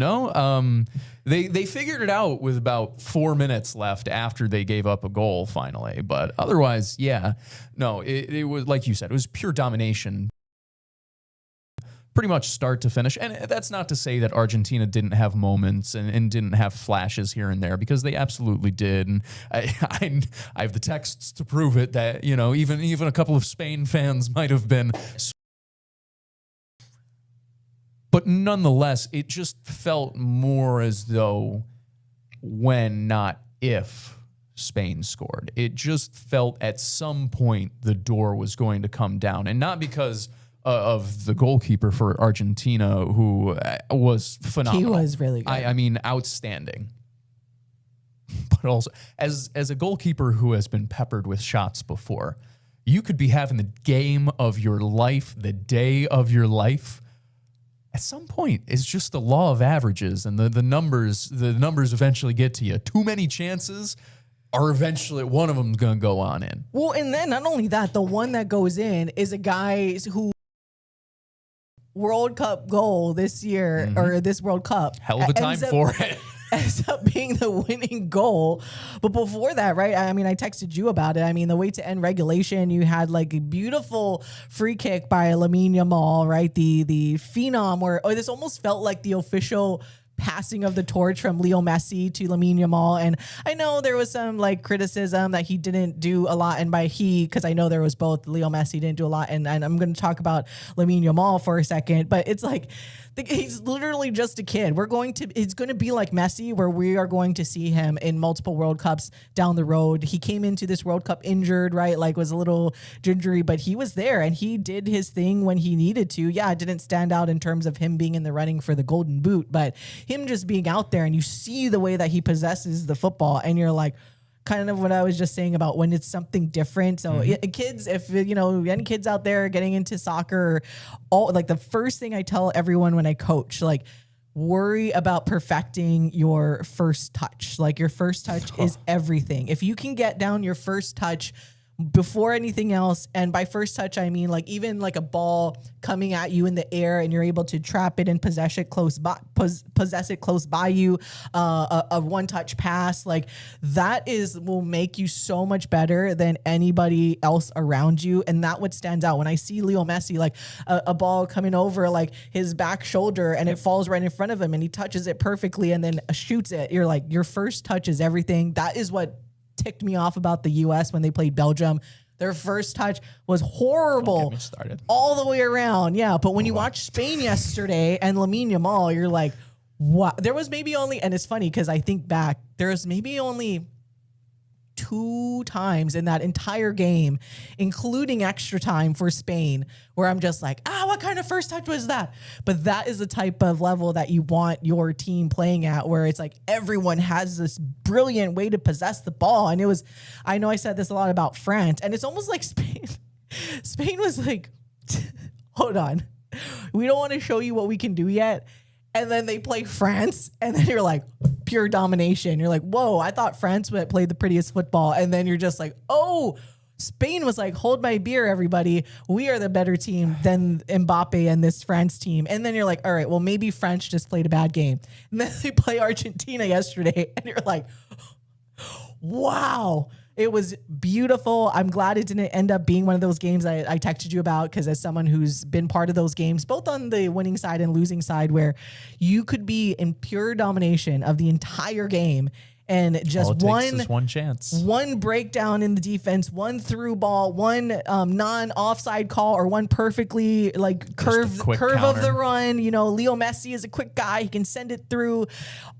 They figured it out with about 4 minutes left after they gave up a goal finally. But otherwise, it was, like you said, it was pure domination. Pretty much start to finish. And that's not to say that Argentina didn't have moments and didn't have flashes here and there, because they absolutely did. And I have the texts to prove it that, even a couple of Spain fans might have been. But nonetheless, it just felt more as though when, not if, Spain scored. It just felt at some point the door was going to come down. And not because of the goalkeeper for Argentina, who was phenomenal. He was really good. I mean, outstanding. But also, as a goalkeeper who has been peppered with shots before, you could be having the game of your life, the day of your life. At some point, it's just the law of averages, and the numbers eventually get to you. Too many chances are eventually, one of them's going to go on in. Well, and then not only that, the one that goes in is a guy who World Cup goal this year, or this World Cup. Hell of a time for it. Ends up being the winning goal. But before that, right, I mean, I texted you about it. I mean, the way to end regulation, you had like a beautiful free kick by Lamine Yamal, right? The phenom where this almost felt like the official passing of the torch from Leo Messi to Lamine Yamal. And I know there was some like criticism that he didn't do a lot, and by he, because I know there was both, Leo Messi didn't do a lot, and I'm going to talk about Lamine Yamal for a second, but it's like he's literally just a kid. It's going to be like Messi, where we are going to see him in multiple World Cups down the road. He came into this World Cup injured, right? Like was a little gingery, but he was there and he did his thing when he needed to. Yeah, it didn't stand out in terms of him being in the running for the Golden Boot, but him just being out there, and you see the way that he possesses the football, and you're like, kind of what I was just saying about when it's something different. So kids, if any kids out there getting into soccer, the first thing I tell everyone when I coach, like, worry about perfecting your first touch. Like, your first touch is everything. If you can get down your first touch before anything else, and by first touch I mean like even like a ball coming at you in the air and you're able to trap it and possess it close by you, a one touch pass, like that will make you so much better than anybody else around you. And that what stands out when I see Leo Messi, like a ball coming over like his back shoulder and it falls right in front of him and he touches it perfectly and then shoots it. You're like, your first touch is everything. That is what ticked me off about the U.S. when they played Belgium. Their first touch was horrible all the way around. Yeah, but when you watch Spain yesterday and Lamine Yamal, you're like, wow. There was maybe only, and it's funny because I think back, there was maybe only 2 times in that entire game, including extra time for Spain, where I'm just like, what kind of first touch was that? But that is the type of level that you want your team playing at, where it's like everyone has this brilliant way to possess the ball. And it was, I know I said this a lot about France, and it's almost like Spain was like, hold on, we don't want to show you what we can do yet. And then they play France, and then you're like, pure domination. You're like, whoa, I thought France played the prettiest football. And then you're just like, oh, Spain was like, hold my beer, everybody. We are the better team than Mbappe and this France team. And then you're like, all right, well, maybe French just played a bad game. And then they play Argentina yesterday, and you're like, wow. It was beautiful. I'm glad it didn't end up being one of those games I texted you about, because as someone who's been part of those games, both on the winning side and losing side, where you could be in pure domination of the entire game And just All it takes is one chance. One breakdown in the defense, one through ball, one non-offside call, or one perfectly like curve of the run. You know, Leo Messi is a quick guy; he can send it through.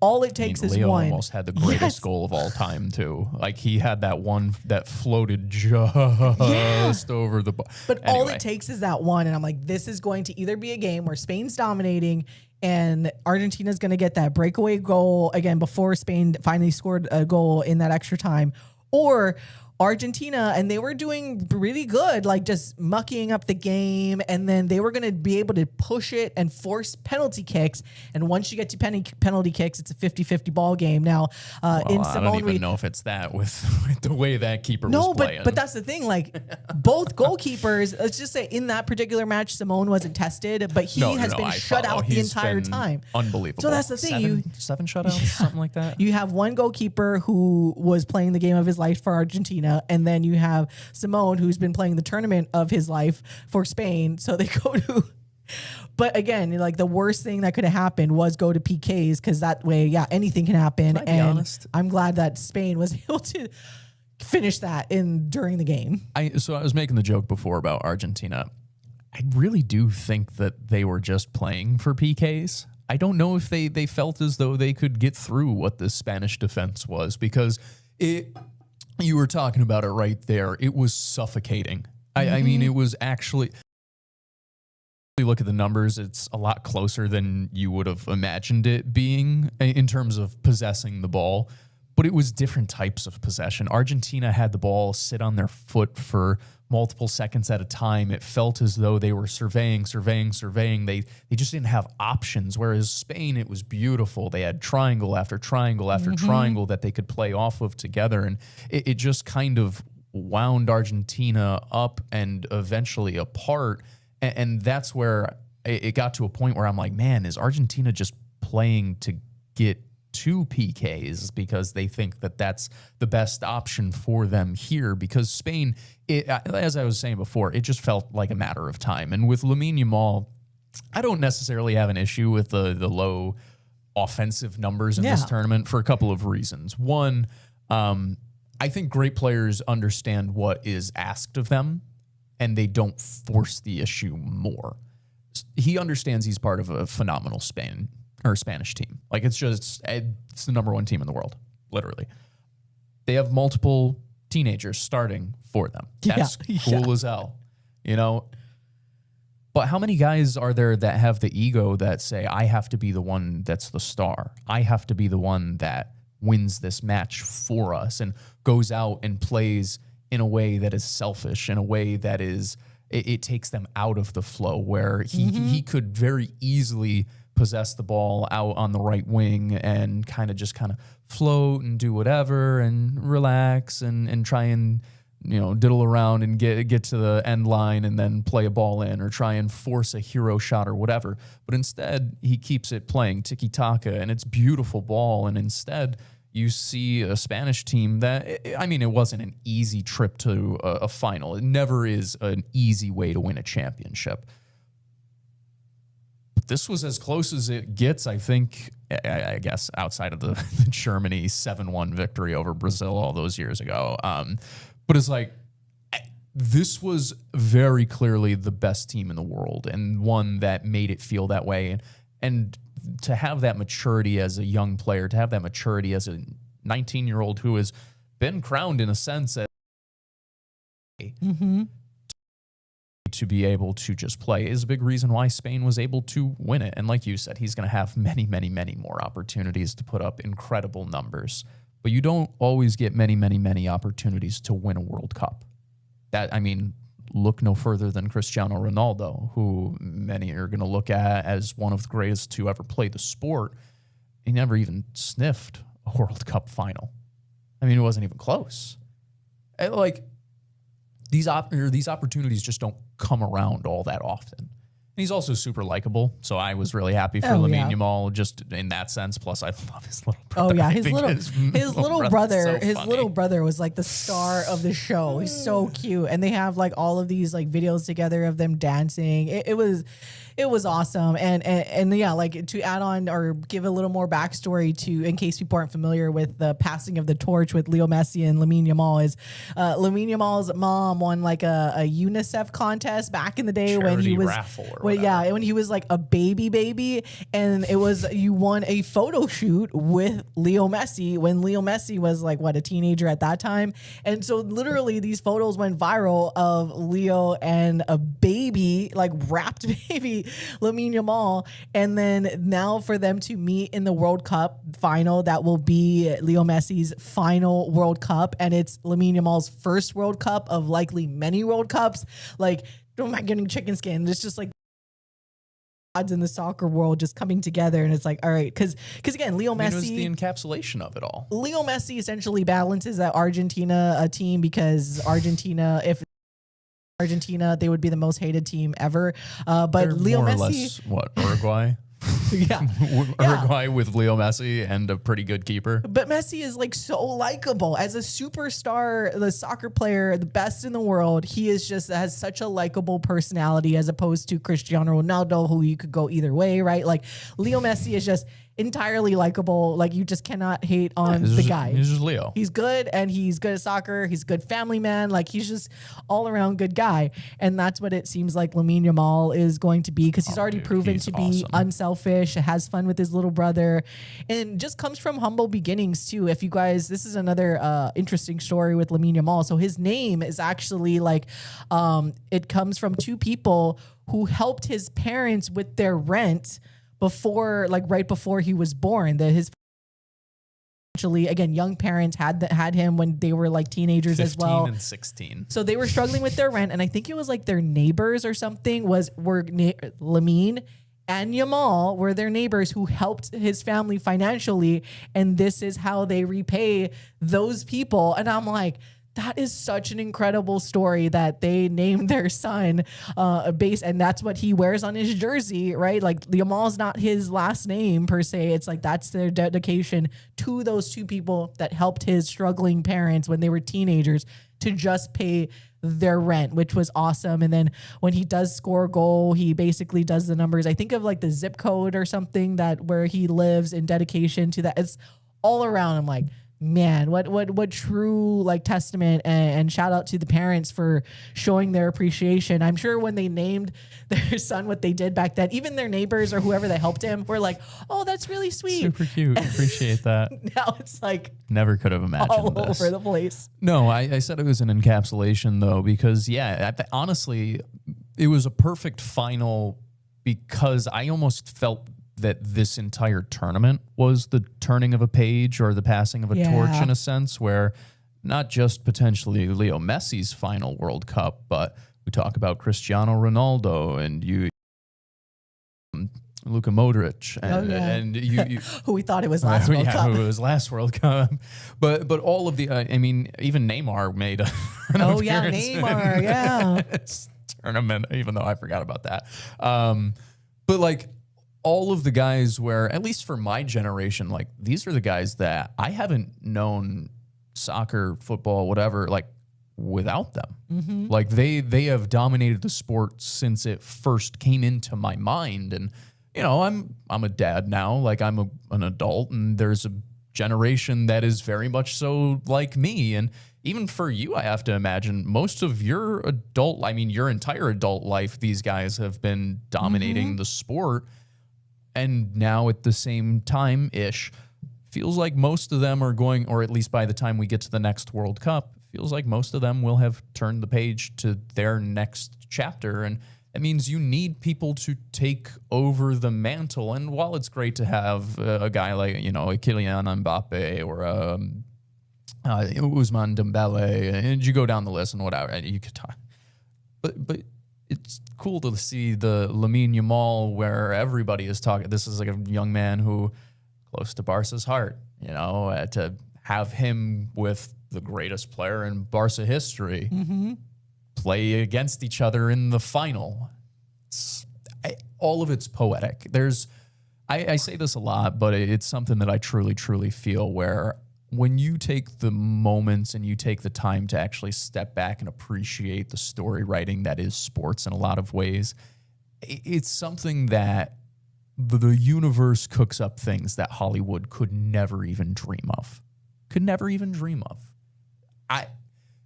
All it takes is Leo one. Almost had the greatest goal of all time too. Like he had that one that floated just over the ball. But all it takes is that one, and I'm like, this is going to either be a game where Spain's dominating and Argentina's going to get that breakaway goal again before Spain finally scored a goal in that extra time, or Argentina, and they were doing really good, like just mucking up the game, and then they were going to be able to push it and force penalty kicks. And once you get to penalty kicks, it's a 50-50 ball game. Now, in Simone, I don't even know if it's that with the way that keeper was playing. But that's the thing. Like both goalkeepers, let's just say in that particular match, Simone wasn't tested, but he has been shut out the entire time. Unbelievable. So that's the thing. Seven shutouts, something like that. You have one goalkeeper who was playing the game of his life for Argentina, and then you have Simone, who's been playing the tournament of his life for Spain. So they go to, but again, like the worst thing that could have happened was go to PKs, because that way, anything can happen. Can I be honest? I'm glad that Spain was able to finish that during the game. So I was making the joke before about Argentina. I really do think that they were just playing for PKs. I don't know if they felt as though they could get through what the Spanish defense was, because you were talking about it right there. It was suffocating. I mean, it was actually, look at the numbers, it's a lot closer than you would have imagined it being in terms of possessing the ball. But it was different types of possession. Argentina had the ball sit on their foot for multiple seconds at a time. It felt as though they were surveying. They just didn't have options. Whereas Spain, it was beautiful. They had triangle after triangle after triangle that they could play off of together. And it just kind of wound Argentina up and eventually apart. And that's where it got to a point where I'm like, man, is Argentina just playing to get 2 PKs because they think that that's the best option for them here? Because Spain, as I was saying before, it just felt like a matter of time. And with Lamine Yamal, I don't necessarily have an issue with the low offensive numbers in this tournament for a couple of reasons. One, I think great players understand what is asked of them, and they don't force the issue more. He understands he's part of a phenomenal Spanish team. Like it's the number 1 team in the world, literally. They have multiple teenagers starting for them. That's cool as hell, you know? But how many guys are there that have the ego that say, I have to be the one that's the star. I have to be the one that wins this match for us and goes out and plays in a way that is selfish, in a way that is, it takes them out of the flow, where he could very easily possess the ball out on the right wing and kind of float and do whatever and relax and try and, you know, diddle around and get to the end line and then play a ball in, or try and force a hero shot or whatever. But instead, he keeps it playing tiki-taka, and it's beautiful ball. And instead, you see a Spanish team that, I mean, it wasn't an easy trip to a final. It never is an easy way to win a championship. This was as close as it gets, I think, I guess, outside of the Germany 7-1 victory over Brazil all those years ago. But it's like, this was very clearly the best team in the world, and one that made it feel that way. And to have that maturity as a young player, to have that maturity as a 19-year-old who has been crowned, in a sense, as to be able to just play is a big reason why Spain was able to win it. And like you said, he's going to have many, many, many more opportunities to put up incredible numbers. But you don't always get many, many, many opportunities to win a World Cup. That, I mean, look no further than Cristiano Ronaldo, who many are going to look at as one of the greatest to ever play the sport. He never even sniffed a World Cup final. I mean, it wasn't even close. These opportunities just don't come around all that often. And he's also super likable, so I was really happy for Lamine Yamal just in that sense. Plus, I love his little Oh yeah, his think little brother, so his funny. little brother was like the star of the show. He's so cute, and they have like all of these like videos together of them dancing. It was awesome, and yeah, like to add on or give a little more backstory to, in case people aren't familiar with the passing of the torch with Leo Messi and Lamine Yamal, is Lamine Yamal's mom won like a UNICEF contest back in the day when he Charity was raffle or when, whatever. yeah, when he was like a baby, and it was you won a photo shoot with Leo Messi when Leo Messi was like a teenager at that time, and so literally these photos went viral of Leo and a baby, like wrapped baby Lamine Yamal, and then now for them to meet in the World Cup final, that will be Leo Messi's final World Cup, and it's Lamine Yamal's first World Cup of likely many World Cups. Like, oh my, getting chicken skin. It's just like odds in the soccer world just coming together, and it's like, all right, because again, Leo I mean, Messi. it was the encapsulation of it all. Leo Messi essentially balances that Argentina team, because if Argentina, they would be the most hated team ever. But They're Leo more or Messi, less, Uruguay? yeah. Uruguay with Leo Messi and a pretty good keeper. But Messi is like so likable as a superstar, the soccer player, the best in the world. He is just has such a likable personality, as opposed to Cristiano Ronaldo, who you could go either way, right? Like Leo Messi is just entirely likable. Like you just cannot hate on the guy. He's just Leo. He's good, and he's good at soccer. He's a good family man. Like he's just all around good guy. And that's what it seems like Lamine Yamal is going to be, because he's already proven he's to be awesome. unselfish, has fun with his little brother, and just comes from humble beginnings too. If you guys, this is another interesting story with Lamine Yamal. So his name is actually like, it comes from two people who helped his parents with their rent before, like right before he was born. His actually, again, young parents had him when they were like teenagers as well. 15 and 16. So they were struggling with their rent, and I think it was like their neighbors or something were Lamine and Yamal were their neighbors who helped his family financially, and this is how they repay those people. And I'm like, that is such an incredible story that they named their son and that's what he wears on his jersey, right? Like Yamal's not his last name per se. It's like that's their dedication to those two people that helped his struggling parents when they were teenagers to just pay their rent, which was awesome. And then when he does score a goal, he basically does the numbers. I think of like the zip code or something that where he lives in dedication to that. It's all around. I'm like, man, what true like testament, and shout out to the parents for showing their appreciation. I'm sure when they named their son what they did back then, even their neighbors or whoever that helped him were like, oh, that's really sweet. Super cute. Appreciate that. Now it's like Never could have imagined all this. over the place. No, I said it was an encapsulation though, because honestly, it was a perfect final, because I almost felt that this entire tournament was the turning of a page or the passing of a torch in a sense, where not just potentially Leo Messi's final World Cup, but we talk about Cristiano Ronaldo and Luka Modric and you who we thought it was last World Cup. who was last World Cup, but all of the I mean, even Neymar made an appearance Neymar, yeah. this tournament, even though I forgot about that. But like all of the guys where, at least for my generation, like these are the guys that I haven't known soccer, football, whatever, like without them. Mm-hmm. Like they have dominated the sport since it first came into my mind. And you know, I'm a dad now, like I'm an adult, and there's a generation that is very much so like me. And even for you, I have to imagine most of your your entire adult life, these guys have been dominating the sport. And now at the same time-ish, feels like most of them are going, or at least by the time we get to the next World Cup, feels like most of them will have turned the page to their next chapter. And it means you need people to take over the mantle. And while it's great to have a guy like, you know, a Kylian Mbappe or Ousmane Dembele, and you go down the list and whatever, and you could talk. But it's cool to see the Lamine Yamal where everybody is talking. This is like a young man who close to Barca's heart, you know, to have him with the greatest player in Barca history play against each other in the final. All of it's poetic. I say this a lot, but it's something that I truly, truly feel where when you take the moments and you take the time to actually step back and appreciate the story writing that is sports in a lot of ways, it's something that the universe cooks up things that Hollywood could never even dream of.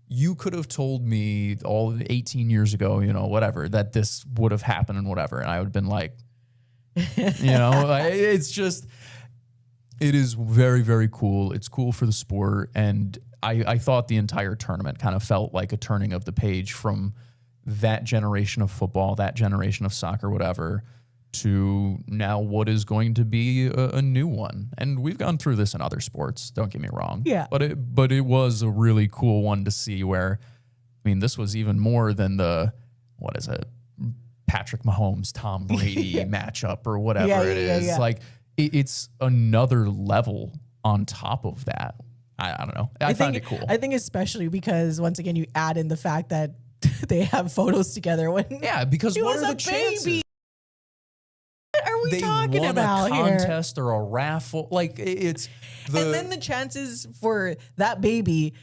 You could have told me all 18 years ago, whatever, that this would have happened and whatever. And I would have been like, it's just, it is very, very cool. It's cool for the sport. And I thought the entire tournament kind of felt like a turning of the page from that generation of football, that generation of soccer, whatever, to now what is going to be a new one. And we've gone through this in other sports, don't get me wrong. Yeah. But it was a really cool one to see where, this was even more than Patrick Mahomes, Tom Brady matchup or whatever it is. Yeah. Like it's another level on top of that. I don't know. I find it cool. I think especially because once again, you add in the fact that they have photos together when because he what was are a the chances? baby. What are we They talking won about a here? contest or a raffle. Like it's And then the chances for that baby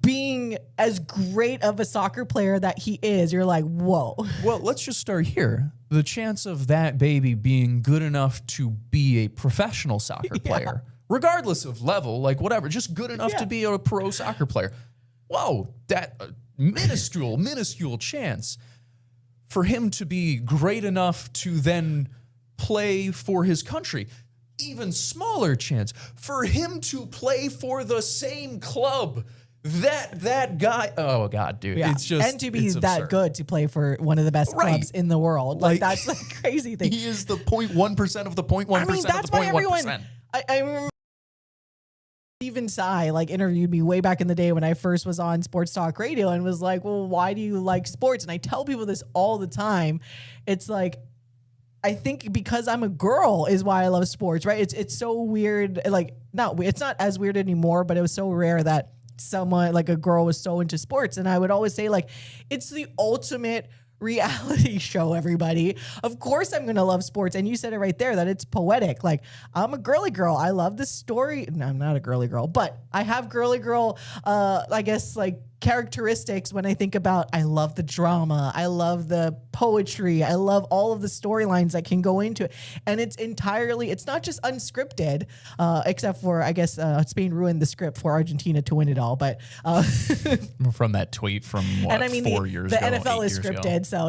being as great of a soccer player that he is, you're like, whoa. Well, let's just start here. The chance of that baby being good enough to be a professional soccer player, regardless of level, like whatever, just good enough to be a pro soccer player. Whoa, that minuscule chance for him to be great enough to then play for his country. Even smaller chance for him to play for the same club that guy. Oh God, dude, it's just and to be that good to play for one of the best clubs in the world. Like that's the crazy thing. He is the 0.1% of the 0.1% of the 0.1%. I remember Steven Tsai interviewed me way back in the day when I first was on Sports Talk Radio and was like, well, why do you like sports? And I tell people this all the time. It's like, I think because I'm a girl is why I love sports, right? It's so weird. It's not as weird anymore, but it was so rare that someone like a girl was so into sports. And I would always say it's the ultimate reality show, everybody. Of course I'm going to love sports. And you said it right there that it's poetic. Like I'm a girly girl. I love the story. No, I'm not a girly girl, but I have girly girl, characteristics when I think about I love the drama, I love the poetry, I love all of the storylines that can go into it, and it's not just unscripted, except for I guess Spain ruined the script for Argentina to win it all, but from that tweet from 4 years the ago, NFL is scripted, so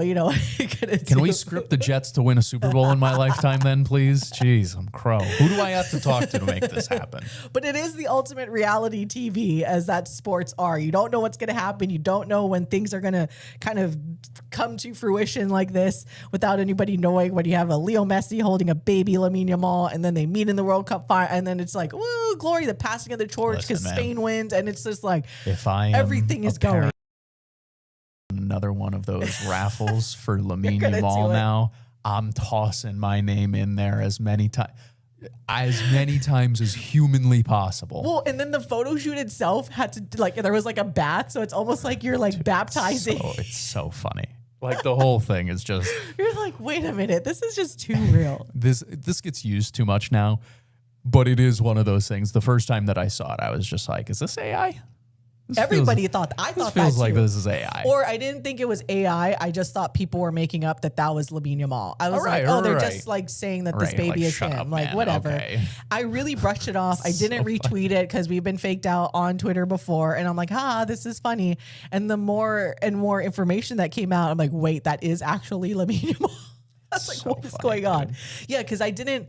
can we script the Jets to win a Super Bowl in my lifetime then, please? Jeez, I'm crow. Who do I have to talk to make this happen? But it is the ultimate reality TV, as that sports are. You don't know what's going to happen. You don't know when things are going to kind of come to fruition like this without anybody knowing. When you have a Leo Messi holding a baby Lamine Yamal, and then they meet in the World Cup final, and then it's like, woo, glory, the passing of the torch because Spain wins, and it's just like everything is going. Another one of those raffles for Lamine Yamal now. I'm tossing my name in there as many times as humanly possible. Well, and then the photo shoot itself had to there was a bath, so it's almost like you're baptizing. It's so funny. The whole thing is just you're like, wait a minute, this is just too real. This gets used too much now, but it is one of those things. The first time that I saw it, I was just like, is this AI? Everybody thought that. I thought that feels too. like this is AI. Or I didn't think it was AI. I just thought people were making up that was Lamine Yamal. I was they're just saying that this baby is him. Up, man. Whatever. Okay. I really brushed it off. I didn't retweet it because we've been faked out on Twitter before. And I'm like, this is funny. And the more and more information that came out, I'm like, wait, that is actually Lamine Yamal. That's what is going on? Yeah, because I didn't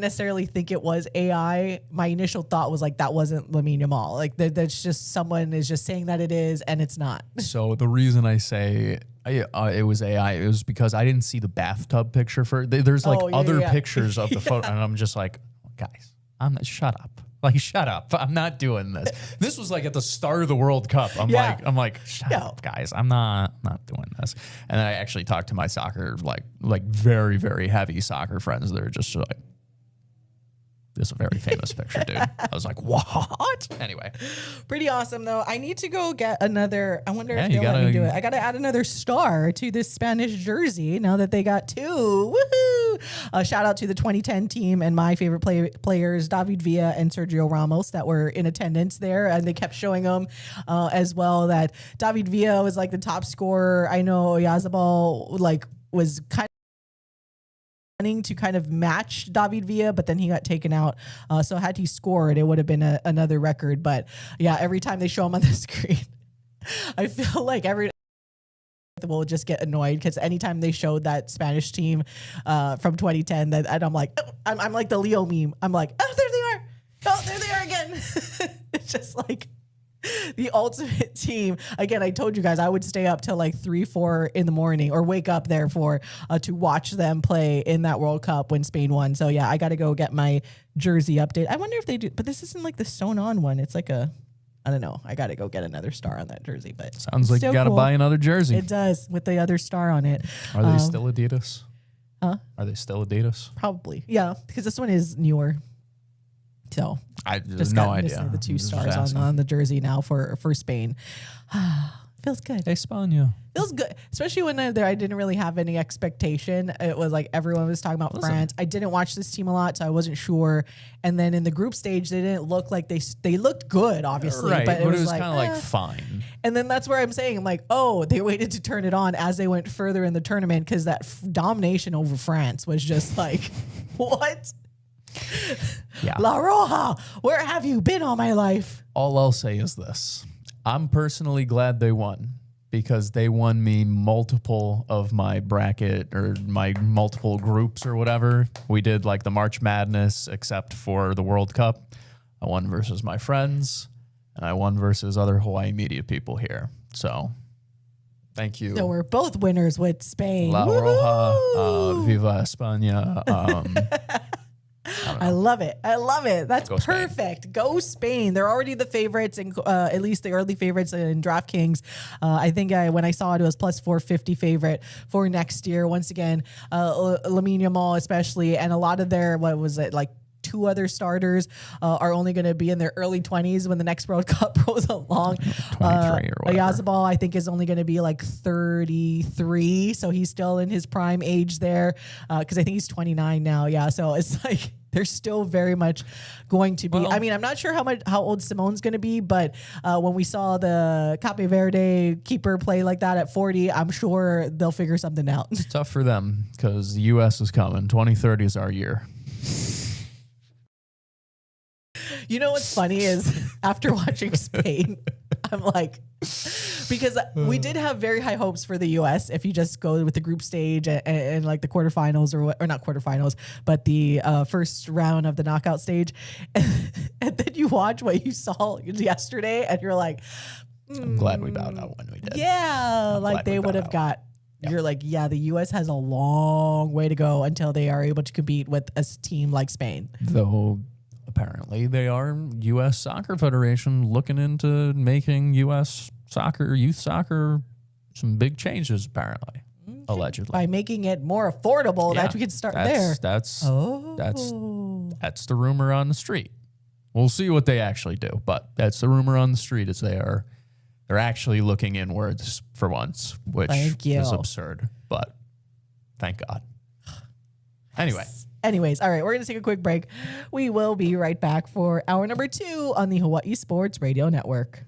necessarily think it was AI. My initial thought was that wasn't Lamine Yamal. That's just someone is just saying that it is, and it's not. So the reason I say it was AI, it was because I didn't see the bathtub picture for. There's other pictures of the photo, and I'm just like, guys, shut up. Shut up. I'm not doing this. This was at the start of the World Cup. I'm like, shut up, guys. I'm not doing this. And then I actually talked to my soccer, very, very heavy soccer friends. They're just like, This is a very famous picture, dude. I was like, what? Anyway. Pretty awesome, though. I need to go get another. I wonder Yeah, if you they'll let me gotta- do it. I got to add another star to this Spanish jersey now that they got 2. Woohoo! Shout out to the 2010 team and my favorite players, David Villa and Sergio Ramos, that were in attendance there. And they kept showing them as well that David Villa was like the top scorer. I know Yazabal like was kind to kind of match David Villa, but then he got taken out. So had he scored, it would have been another record. But yeah, every time they show him on the screen, I feel like we'll just get annoyed because anytime they showed that Spanish team from 2010, that and I'm like, oh, I'm like the Leo meme. I'm like, oh, there they are. Oh, there they are again. It's just like the ultimate team. Again, I told you guys I would stay up till like 3-4 in the morning or wake up therefore to watch them play in that World Cup when Spain won. So yeah, I got to go get my jersey update. I wonder if they do, but this isn't like the sewn on one. It's like I don't know. I got to go get another star on that jersey, but Sounds like you got to cool. buy another jersey. It does with the other star on it. Are they still Adidas? Huh? Are they still Adidas? Probably. Yeah, because this one is newer. So I just no got idea. the 2 Just stars asking. on the jersey now for Spain. Feels good. España. Feels good, especially when I didn't really have any expectation. It was like everyone was talking about France. I didn't watch this team a lot, so I wasn't sure. And then in the group stage, they didn't look like they looked good, obviously, Right, but it was kind of like eh. fine. And then that's where I'm saying, I'm like, oh, they waited to turn it on as they went further in the tournament because that domination over France was just like, what? Yeah. La Roja, where have you been all my life? All I'll say is this. I'm personally glad they won because they won me multiple of my bracket or my multiple groups or whatever. We did like the March Madness except for the World Cup. I won versus my friends and I won versus other Hawaii media people here. So thank you. So we're both winners with Spain. La Woohoo! Roja, Viva España. I love it. I love it. That's Go Spain. perfect. Go Spain. They're already the favorites, and at least the early favorites in DraftKings. I think when I saw it, it was plus 450 favorite for next year. Once again, Lamine Yamal especially, and a lot of their, what was it, like 2 other starters are only going to be in their early 20s when the next World Cup rolls along. 23 or whatever. Yazabal, I think, is only going to be like 33, so he's still in his prime age there because I think he's 29 now. Yeah, so it's like they're still very much going to be. Well, I mean, I'm not sure how old Simone's going to be, but when we saw the Cape Verde keeper play like that at 40, I'm sure they'll figure something out. It's tough for them because the U.S. is coming. 2030 is our year. You know what's funny is after watching Spain, I'm like, because we did have very high hopes for the U.S. if you just go with the group stage and like the quarterfinals or not quarterfinals, but the first round of the knockout stage. And then you watch what you saw yesterday and you're like, I'm glad we bowed out when we did. yeah, I'm like glad we they would bowed have out. got. You're like, yeah, the U.S. has a long way to go until they are able to compete with a team like Spain. Though apparently they are U.S. Soccer Federation looking into making U.S. soccer, youth soccer, some big changes apparently, allegedly. By making it more affordable, that we could start there. That's the rumor on the street. We'll see what they actually do, but that's the rumor on the street is they're actually looking inwards for once, which Thank you. is absurd, but thank God. Anyways, all right, we're going to take a quick break. We will be right back for hour number 2 on the Hawaii Sports Radio Network.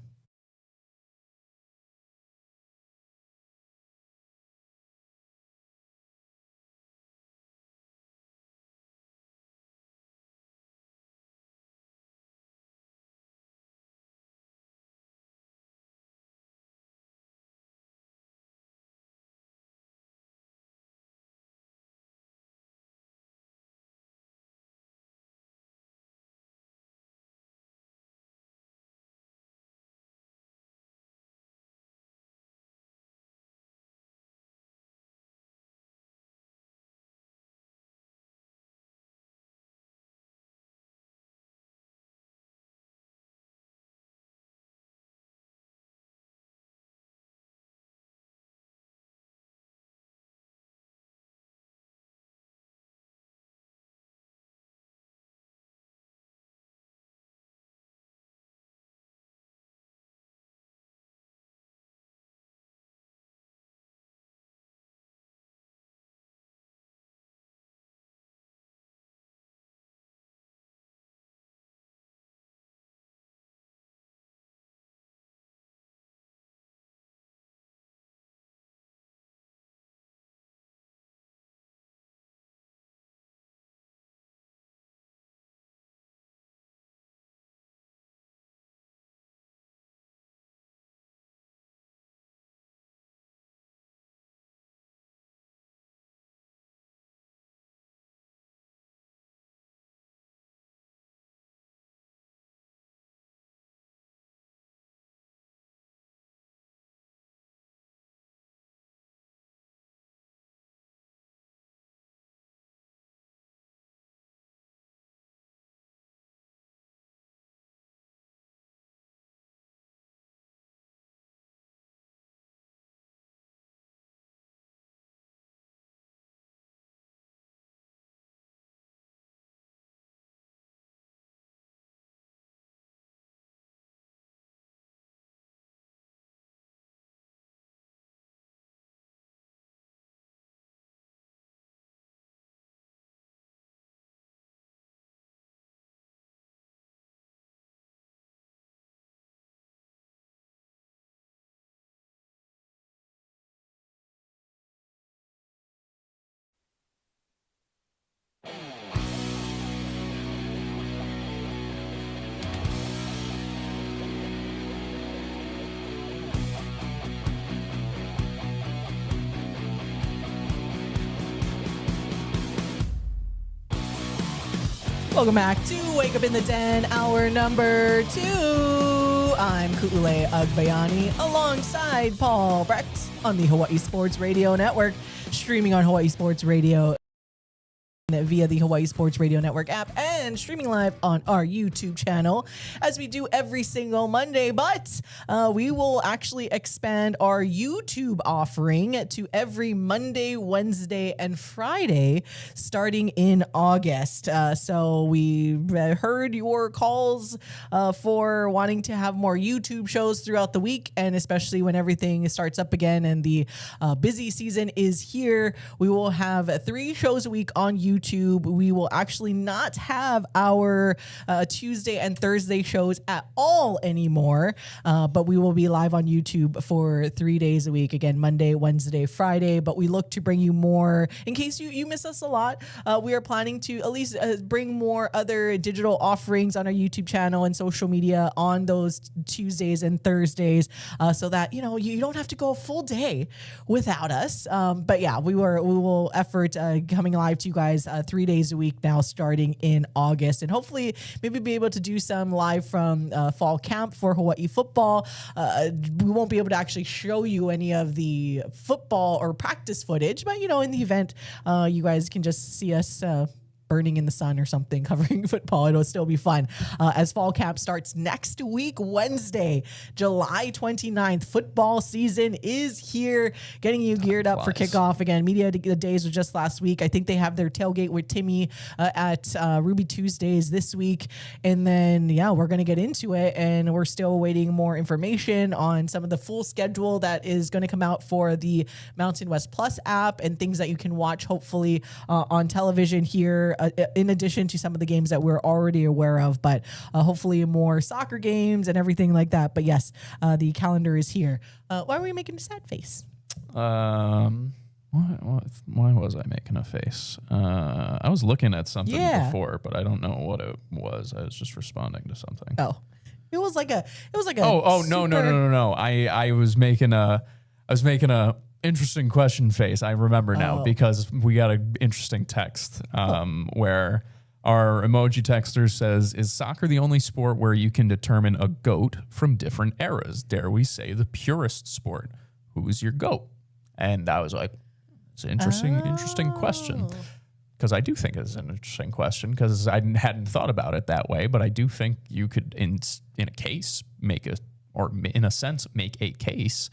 Welcome back to Wake Up in the Den, hour number 2. I'm Ku'ule Agbayani alongside Paul Brecht on the Hawaii Sports Radio Network, streaming on Hawaii Sports Radio via the Hawaii Sports Radio Network app and streaming live on our YouTube channel as we do every single Monday. But we will actually expand our YouTube offering to every Monday, Wednesday, and Friday starting in August. So we heard your calls for wanting to have more YouTube shows throughout the week, and especially when everything starts up again and the busy season is here. We will have 3 shows a week on YouTube. We will actually not have our Tuesday and Thursday shows at all anymore, but we will be live on YouTube for 3 days a week. Again, Monday, Wednesday, Friday, but we look to bring you more in case you miss us a lot. We are planning to at least bring more other digital offerings on our YouTube channel and social media on those Tuesdays and Thursdays, so that, you don't have to go a full day without us. But yeah, we will effort coming live to you guys 3 days a week now starting in August, and hopefully maybe be able to do some live from fall camp for Hawaii football. We won't be able to actually show you any of the football or practice footage, but in the event you guys can just see us burning in the sun or something, covering football. It'll still be fun. As fall camp starts next week, Wednesday, July 29th, football season is here, getting you geared up for kickoff. Again, Media Days was just last week. I think they have their tailgate with Timmy at Ruby Tuesdays this week. And then, we're going to get into it, and we're still awaiting more information on some of the full schedule that is going to come out for the Mountain West Plus app and things that you can watch, hopefully, on television here, in addition to some of the games that we're already aware of, but hopefully more soccer games and everything like that. But yes, the calendar is here. Why are we making a sad face? Why was I making a face? I was looking at something before, but I don't know what it was. I was just responding to something. Oh, it was like a. No. I was making a interesting question face. I remember now because we got an interesting text where our emoji texter says, "Is soccer the only sport where you can determine a GOAT from different eras? Dare we say the purest sport? Who's your GOAT?" And I was like, it's an interesting question. Because I do think it's an interesting question, because I hadn't thought about it that way, but I do think you could, in a case, make a case.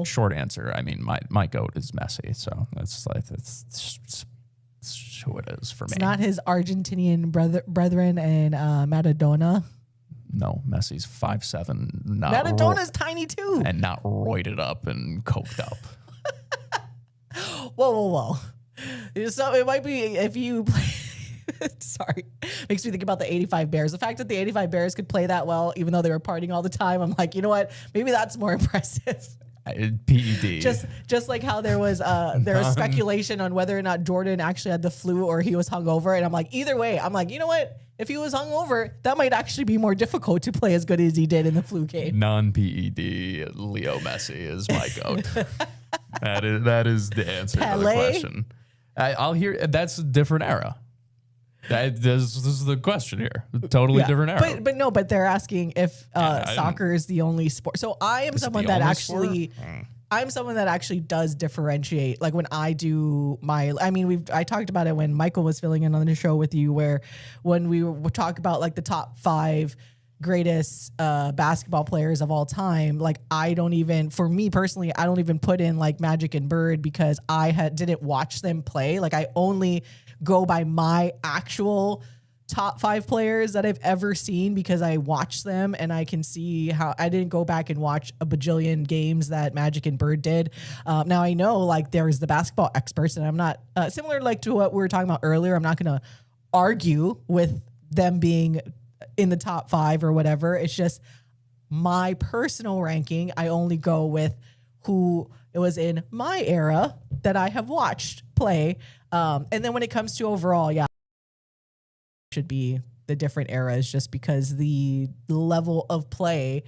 Short answer. I mean, my GOAT is Messi, so that's who it is for me. It's not his Argentinian brethren and Maradona. No, Messi's 5'7". Maradona's tiny too, and not roided up and coked up. Whoa. So it might be if you play. Sorry, makes me think about the 85 Bears. The fact that the 85 Bears could play that well, even though they were partying all the time, I'm like, you know what? Maybe that's more impressive. PED. Just like how there was speculation on whether or not Jordan actually had the flu or he was hungover, and I'm like, either way, I'm like, you know what? If he was hungover, that might actually be more difficult to play as good as he did in the flu game. Non-PED Leo Messi is my GOAT. that is the answer to the question. I'll hear that's a different era. This is the question here. Totally different era. But they're asking if soccer is the only sport. So I am someone that actually, I'm someone that actually does differentiate. Like when I do I talked about it when Michael was filling in on the show with you, where when we would talk about like the top 5 greatest basketball players of all time, like for me personally, I don't even put in like Magic and Bird, because I didn't watch them play. Like I only go by my actual top 5 players that I've ever seen, because I watched them and I can see how I didn't go back and watch a bajillion games that Magic and Bird did. Now I know like there's the basketball experts, and I'm not similar like to what we were talking about earlier. I'm not going to argue with them being in the top 5 or whatever. It's just my personal ranking. I only go with who it was in my era that I have watched play. And then when it comes to overall, should be the different eras, just because the level of play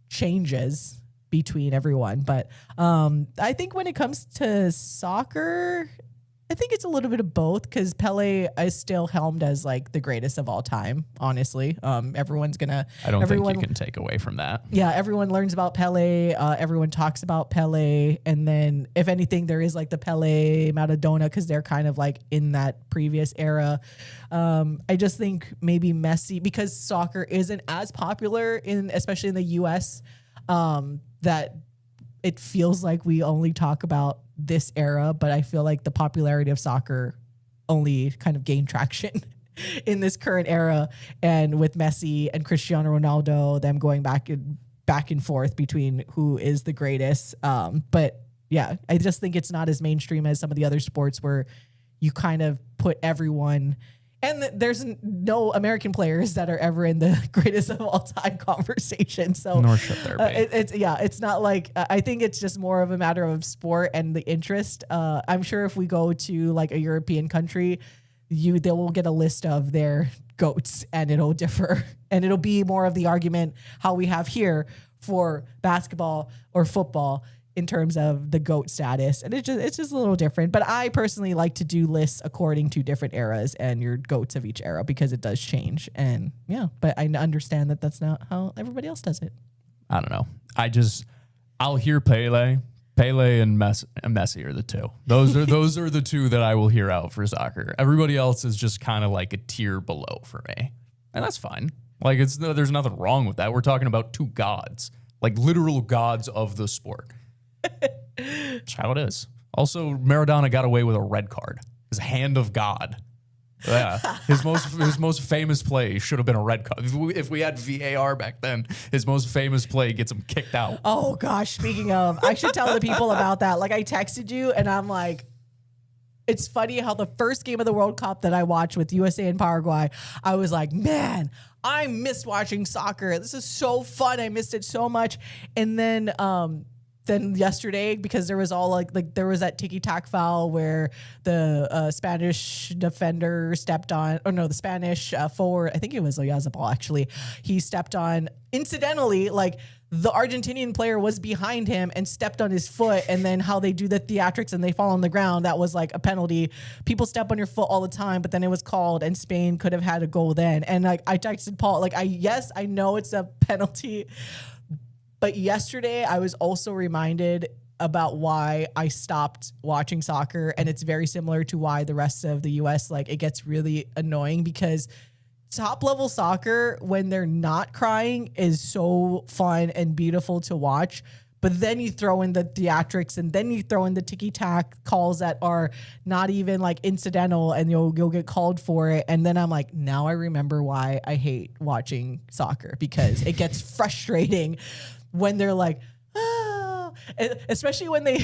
changes between everyone. But I think when it comes to soccer, I think it's a little bit of both because Pele is still helmed as like the greatest of all time. Honestly, everyone's gonna. I don't think you can take away from that. Yeah, everyone learns about Pele. Everyone talks about Pele, and then if anything, there is like the Pele Maradona because they're kind of like in that previous era. I just think maybe Messi because soccer isn't as popular especially in the U.S. That it feels like we only talk about this era, but I feel like the popularity of soccer only kind of gained traction in this current era. And with Messi and Cristiano Ronaldo, them going back and forth between who is the greatest. But yeah, I just think it's not as mainstream as some of the other sports where you kind of put everyone. And there's no American players that are ever in the greatest of all time conversation. So nor should there be. It's not like I think it's just more of a matter of sport and the interest. I'm sure if we go to like a European country, they will get a list of their GOATs and it'll differ. And it'll be more of the argument how we have here for basketball or football in terms of the GOAT status. And it's just a little different. But I personally like to do lists according to different eras and your GOATs of each era because it does change. And yeah, but I understand that that's not how everybody else does it. I don't know. I'll hear Pele. Pele and Messi are the two. Those are the two that I will hear out for soccer. Everybody else is just kind of like a tier below for me. And that's fine. Like there's nothing wrong with that. We're talking about two gods, like literal gods of the sport. That's how it is. Also, Maradona got away with a red card. His hand of God. Yeah, his most famous play should have been a red card. If we had VAR back then, his most famous play gets him kicked out. Oh gosh, speaking of, I should tell the people about that. Like I texted you and I'm like, it's funny how the first game of the World Cup that I watched with USA and Paraguay, I was like, man, I miss watching soccer. This is so fun. I missed it so much. And then yesterday, because there was all like there was that ticky-tack foul where the Spanish defender stepped on, the Spanish forward, I think it was Oyazabal actually, he stepped on, incidentally, like the Argentinian player was behind him and stepped on his foot, and then how they do the theatrics and they fall on the ground, that was like a penalty. People step on your foot all the time, but then it was called and Spain could have had a goal then. And like I texted Paul, like I know it's a penalty, but yesterday, I was also reminded about why I stopped watching soccer. And it's very similar to why the rest of the U.S., like, it gets really annoying because top-level soccer, when they're not crying, is so fun and beautiful to watch. But then you throw in the theatrics and then you throw in the ticky-tack calls that are not even, like, incidental and you'll get called for it. And then I'm like, now I remember why I hate watching soccer because it gets frustrating when they're like, especially when they,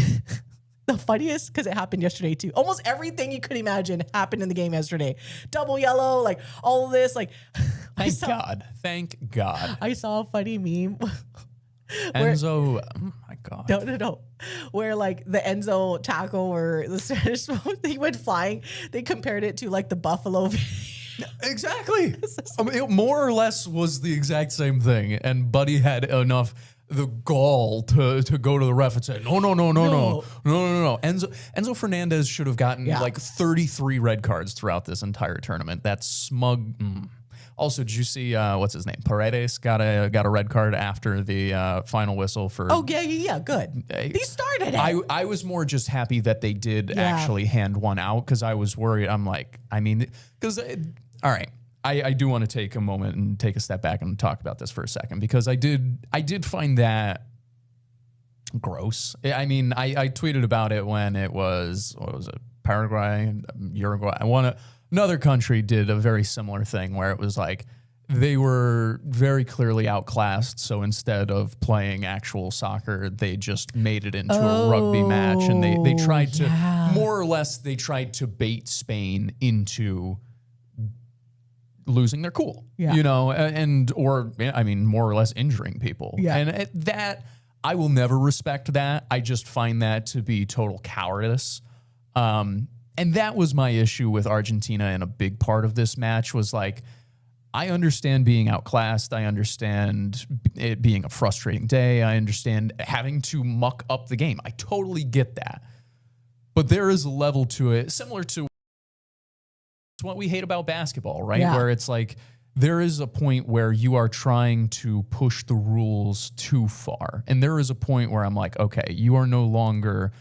the funniest, because it happened yesterday too. Almost everything you could imagine happened in the game yesterday. Double yellow, like all of this, like. Thank God. I saw a funny meme. Enzo, oh my God. No. Where like the Enzo tackle or the Spanish thing went flying, they compared it to like the Buffalo. Exactly. I mean, it more or less was the exact same thing. And Buddy had enough the gall to go to the ref and say, no. Enzo Fernandez should have gotten like 33 red cards throughout this entire tournament. That's smug. Also, did you see what's his name? Paredes got a red card after the final whistle for. Oh yeah, good. He started it. I was more just happy that they did actually hand one out because I was worried. I'm like, I mean, because all right. I do want to take a moment and take a step back and talk about this for a second because I did find that gross. I mean, I tweeted about it when it was, what was it, Paraguay, Uruguay. Another country did a very similar thing where it was like they were very clearly outclassed. So instead of playing actual soccer, they just made it into a rugby match, and they tried to more or less they tried to bait Spain into losing their cool, you know, or more or less injuring people. Yeah. And that I will never respect that. I just find that to be total cowardice. And that was my issue with Argentina. And a big part of this match was like, I understand being outclassed. I understand it being a frustrating day. I understand having to muck up the game. I totally get that. But there is a level to it, similar to what we hate about basketball, right? Yeah. Where it's like there is a point where you are trying to push the rules too far. And there is a point where I'm like, okay, you are no longer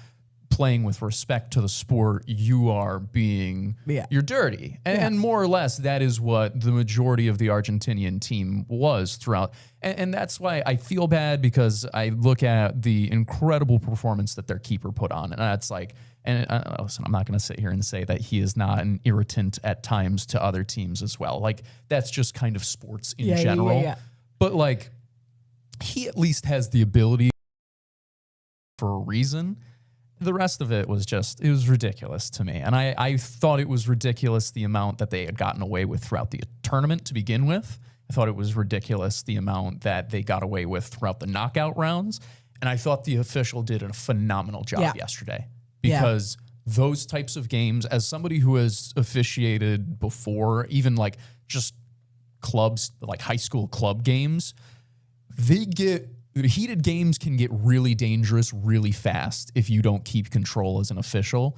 playing with respect to the sport. You are being, you're dirty. And more or less, that is what the majority of the Argentinian team was throughout. And that's why I feel bad, because I look at the incredible performance that their keeper put on. And that's like, and listen, I'm not going to sit here and say that he is not an irritant at times to other teams as well. Like, that's just kind of sports in general. But like, he at least has the ability for a reason. The rest of it was just, it was ridiculous to me. And I thought it was ridiculous the amount that they had gotten away with throughout the tournament to begin with. I thought it was ridiculous the amount that they got away with throughout the knockout rounds. And I thought the official did a phenomenal job yesterday, because those types of games, as somebody who has officiated before, even like just clubs, like high school club games, heated games can get really dangerous really fast if you don't keep control as an official.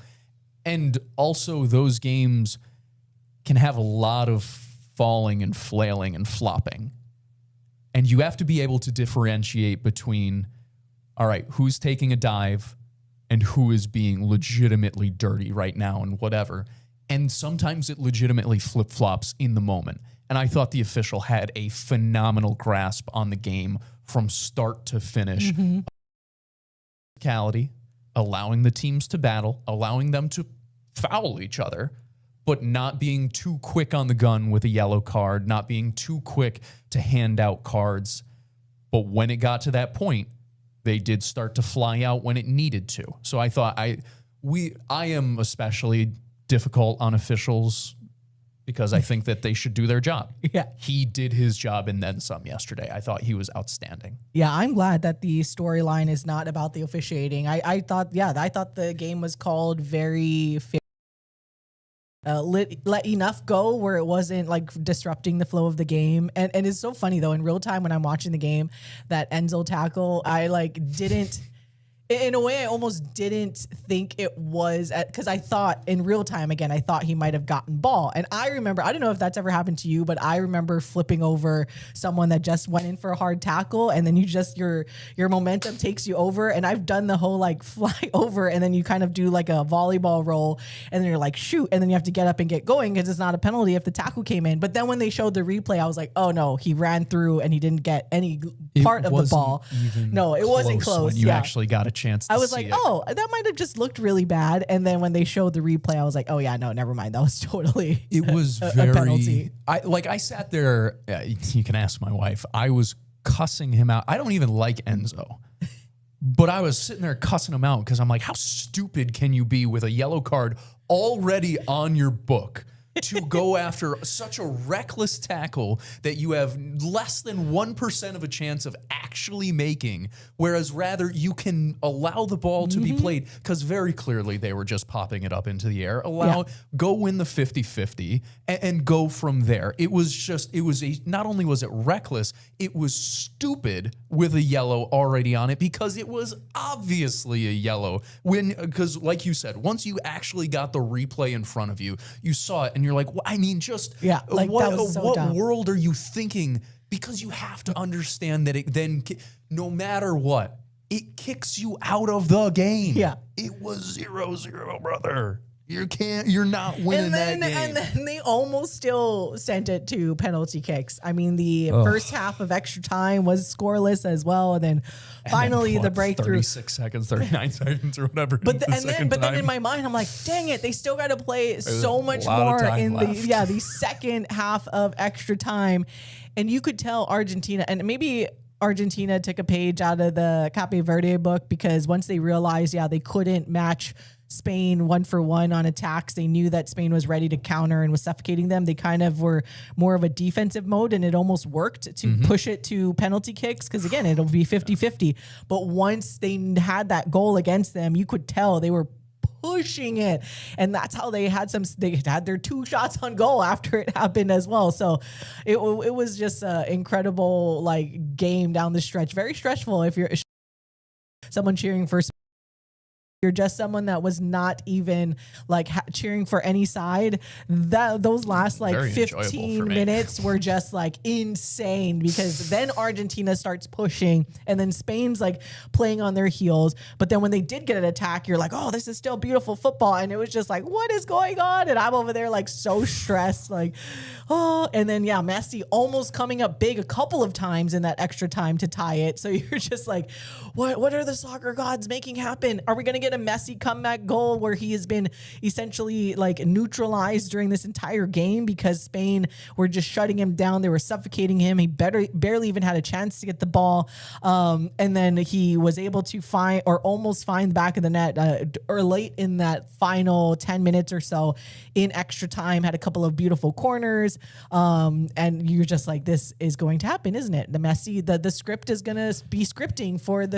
And also those games can have a lot of falling and flailing and flopping. And you have to be able to differentiate between, all right, who's taking a dive and who is being legitimately dirty right now and whatever. And sometimes it legitimately flip-flops in the moment. And I thought the official had a phenomenal grasp on the game from start to finish. Allowing the teams to battle, allowing them to foul each other, but not being too quick on the gun with a yellow card, not being too quick to hand out cards. But when it got to that point, they did start to fly out when it needed to. So I thought I am especially difficult on officials, because I think that they should do their job. He did his job and then some yesterday. I thought he was outstanding. Yeah, I'm glad that the storyline is not about the officiating. I thought the game was called very fair. Let enough go where it wasn't like disrupting the flow of the game. And it's so funny though, in real time when I'm watching the game, that Enzo tackle, I like didn't, in a way I almost didn't think it was, because I thought in real time, again, I thought he might have gotten ball. And I remember, I don't know if that's ever happened to you, but I remember flipping over someone that just went in for a hard tackle, and then you just, your momentum takes you over. And I've done the whole like fly over, and then you kind of do like a volleyball roll, and then you're like, shoot, and then you have to get up and get going because it's not a penalty if the tackle came in. But then when they showed the replay, I was like, oh no, he ran through and he didn't get any part of the ball. No, it wasn't close. When you actually got a chance to I was like, oh, that might have just looked really bad. And then when they showed the replay, I was like, oh yeah, no, never mind. That was totally it was a very penalty. I sat there, you can ask my wife, I was cussing him out. I don't even like Enzo, but I was sitting there cussing him out because I'm like, how stupid can you be with a yellow card already on your book to go after such a reckless tackle that you have less than 1% of a chance of actually making, whereas rather you can allow the ball to be played, because very clearly they were just popping it up into the air. Go win the 50-50 and go from there. It was not only was it reckless, it was stupid with a yellow already on it, because it was obviously a yellow. Because like you said, once you actually got the replay in front of you, you saw it and you're like, well, I mean, just what world are you thinking? Because you have to understand that it then, no matter what, it kicks you out of the game. It was 0-0, brother. You're not winning that game. And then they almost still sent it to penalty kicks. I mean, the first half of extra time was scoreless as well. And then finally the breakthrough. 36 seconds, 39 seconds or whatever. But then in my mind, I'm like, dang it, they still got to play so much more in the second half of extra time. And you could tell Argentina, and maybe Argentina took a page out of the Cape Verde book, because once they realized, they couldn't match Spain 1-for-1 on attacks, they knew that Spain was ready to counter and was suffocating them. They kind of were more of a defensive mode, and it almost worked to push it to penalty kicks, because again, it'll be 50-50. But once they had that goal against them, you could tell they were pushing it, and that's how they had their 2 shots on goal after it happened as well. So it was just an incredible like game down the stretch, very stressful if you're someone cheering for you're just someone that was not even like cheering for any side, those last like Very 15 minutes were just like insane, because then Argentina starts pushing and then Spain's like playing on their heels. But then when they did get an attack, you're like, oh, this is still beautiful football. And it was just like, what is going on? And I'm over there like so stressed, like, oh. And then, yeah, Messi almost coming up big a couple of times in that extra time to tie it. So you're just like, what are the soccer gods making happen? Are we going to get a Messi comeback goal where he has been essentially like neutralized during this entire game because Spain were just shutting him down? They were suffocating him. He barely even had a chance to get the ball. And then he was able to find or almost find the back of the net or late in that final 10 minutes or so in extra time, had a couple of beautiful corners. And you're just like, this is going to happen, isn't it? The Messi, the script is going to be scripting for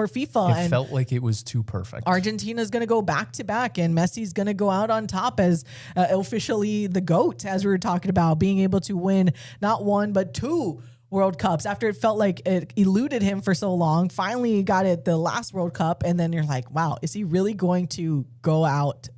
FIFA. It felt like it was too perfect. Argentina's going to go back to back, and Messi's going to go out on top as officially the GOAT, as we were talking about, being able to win not one, but two World Cups after it felt like it eluded him for so long. Finally, he got it the last World Cup, and then you're like, wow, is he really going to go out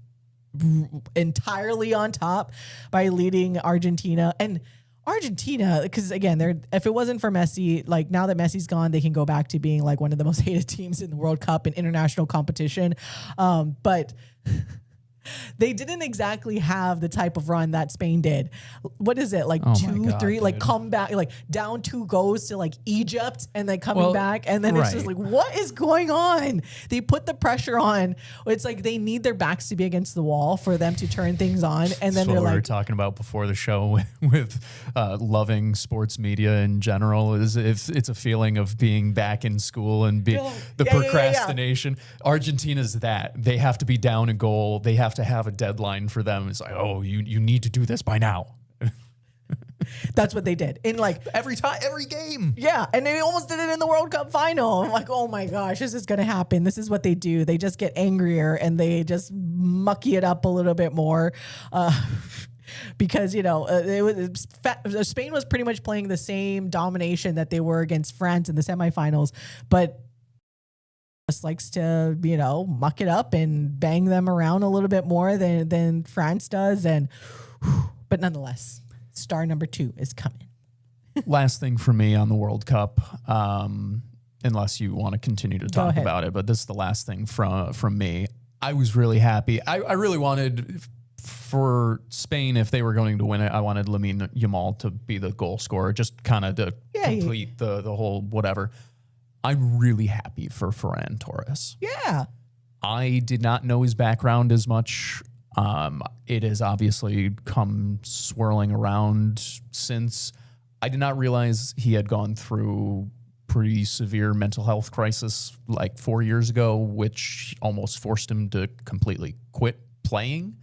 entirely on top by leading Argentina? And Argentina, because again, if it wasn't for Messi, like now that Messi's gone, they can go back to being like one of the most hated teams in the World Cup in international competition. But they didn't exactly have the type of run that Spain did. What is it, like 2-3, dude. like come back, like down 2 goals to like Egypt, and then coming back, and then it's just like, what is going on? They put the pressure on. It's like they need their backs to be against the wall for them to turn things on, and then they're like, we were talking about before the show with loving sports media in general, is if it's a feeling of being back in school and procrastination. Argentina's that they have to be down a goal. They have to have a deadline for them. It's like, oh, you need to do this by now. That's what they did in like every game. Yeah. And they almost did it in the World Cup final. I'm like, oh my gosh, this is going to happen. This is what they do. They just get angrier and they just mucky it up a little bit more. Because, you know, Spain was pretty much playing the same domination that they were against France in the semifinals, but just likes to, you know, muck it up and bang them around a little bit more than France does. But nonetheless, star number 2 is coming. Last thing for me on the World Cup, unless you want to continue to talk about it, but this is the last thing from me. I was really happy. I really wanted for Spain, if they were going to win it, I wanted Lamine Yamal to be the goal scorer, just kind of to complete the whole whatever. I'm really happy for Ferran Torres. Yeah. I did not know his background as much. It has obviously come swirling around since. I did not realize he had gone through pretty severe mental health crisis like 4 years ago, which almost forced him to completely quit playing.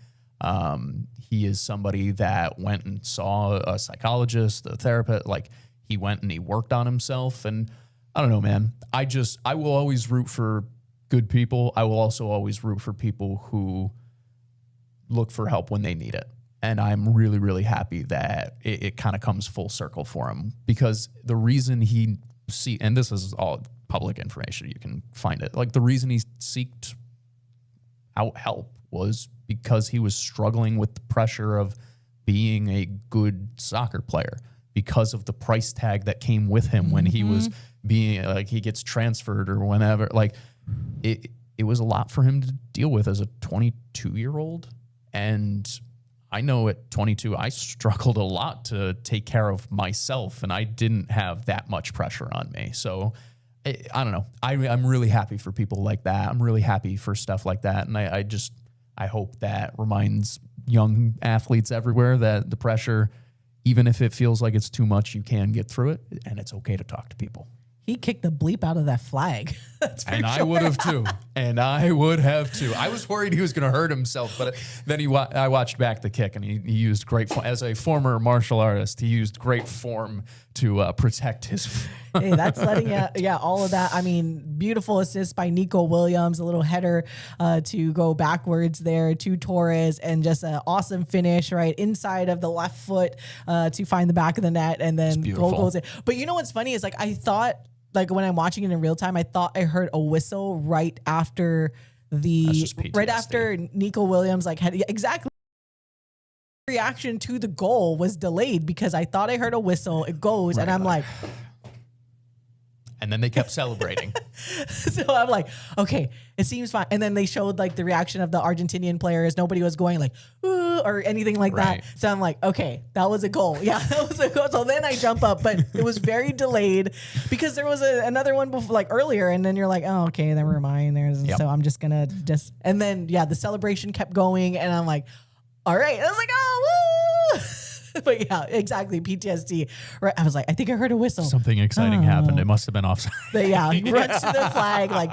He is somebody that went and saw a psychologist, a therapist, like he went and he worked on himself. And I don't know, man. I will always root for good people. I will also always root for people who look for help when they need it. And I'm really, really happy that it kind of comes full circle for him, because the reason and this is all public information, you can find it. Like the reason he seeked out help was because he was struggling with the pressure of being a good soccer player, because of the price tag that came with him when he was being like, he gets transferred or whenever, like it was a lot for him to deal with as a 22-year-old. And I know at 22, I struggled a lot to take care of myself, and I didn't have that much pressure on me. So I don't know. I'm really happy for people like that. I'm really happy for stuff like that. And I hope that reminds young athletes everywhere that the pressure, even if it feels like it's too much, you can get through it, and it's okay to talk to people. He kicked the bleep out of that flag. That's for sure. I would have too. And I would have too. I was worried he was going to hurt himself, but then I watched back the kick, and he used great form. As a former martial artist, he used great form to protect his. Hey, that's letting all of that. I mean, beautiful assist by Nico Williams, a little header to go backwards there to Torres, and just an awesome finish right inside of the left foot to find the back of the net, and then goal goes in. But you know what's funny is, like, I thought, like when I'm watching it in real time, I thought I heard a whistle right after just right PTSD. after Nico Williams like had exactly reaction to the goal was delayed because I thought I heard a whistle. It goes, and I'm like, and then they kept celebrating. so I'm like, okay, it seems fine. And then they showed like the reaction of the Argentinian players. Nobody was going like, ooh, or anything like that. So I'm like, okay, that was a goal. Yeah, that was a goal. So then I jump up, but it was very delayed because there was another one before, like earlier. And then you're like, oh, okay, never mind. So I'm just gonna and then the celebration kept going, and I'm like, all right. I was like, oh, woo. But yeah, exactly. PTSD. Right. I was like, I think I heard a whistle. Something exciting happened. It must have been offside. But he runs to the flag, like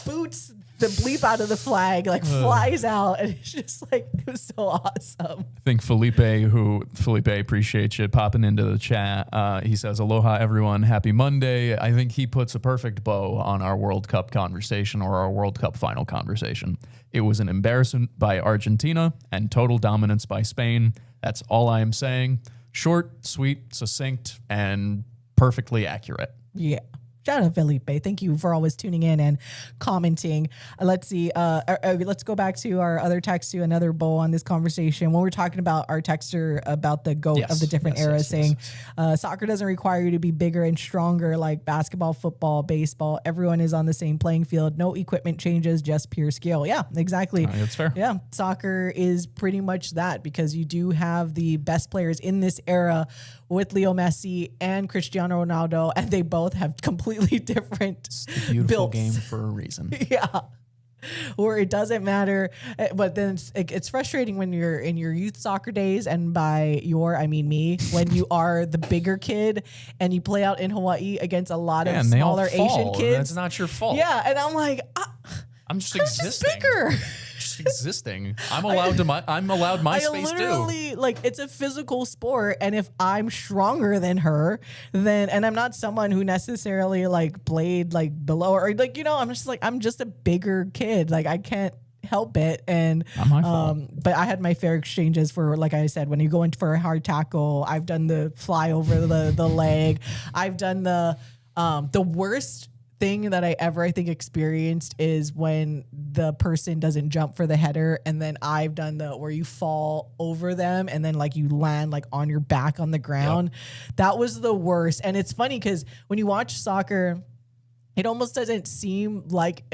boots the bleep out of the flag, like flies out. And it's just like, it was so awesome. I think Felipe, appreciates you popping into the chat. He says, aloha, everyone. Happy Monday. I think he puts a perfect bow on our World Cup conversation, or our World Cup final conversation. It was an embarrassment by Argentina and total dominance by Spain. That's all I am saying. Short, sweet, succinct, and perfectly accurate. Yeah. Shout out Felipe. Thank you for always tuning in and commenting. Let's see. Let's go back to our other text, to another bow on this conversation. When we're talking about our texter about the GOAT of the different eras, saying soccer doesn't require you to be bigger and stronger like basketball, football, baseball. Everyone is on the same playing field. No equipment changes, just pure skill. Yeah, exactly. That's fair. Yeah, soccer is pretty much that, because you do have the best players in this era with Leo Messi and Cristiano Ronaldo, and they both have completely different It's the beautiful builds. game for a reason. Yeah. Or it doesn't matter. But then it's frustrating when you're in your youth soccer days, and by I mean me, when you are the bigger kid and you play out in Hawaii against a lot of smaller Asian kids. That's not your fault. Yeah, and I'm like, I'm just I'm existing. just bigger. Just existing. I'm allowed my space literally, too. like, it's a physical sport, and if I'm stronger than her, then, and I'm not someone who necessarily like played like below, or like, I'm just like, I'm just a bigger kid. Like, I can't help it. And Not my fault. but I had my fair exchanges for, like I said, when you go in for a hard tackle, I've done the fly over the leg. I've done the worst thing that I think experienced is when the person doesn't jump for the header, and then I've done where you fall over them and then like you land like on your back on the ground. Yep. That was the worst. And it's funny because when you watch soccer, it almost doesn't seem like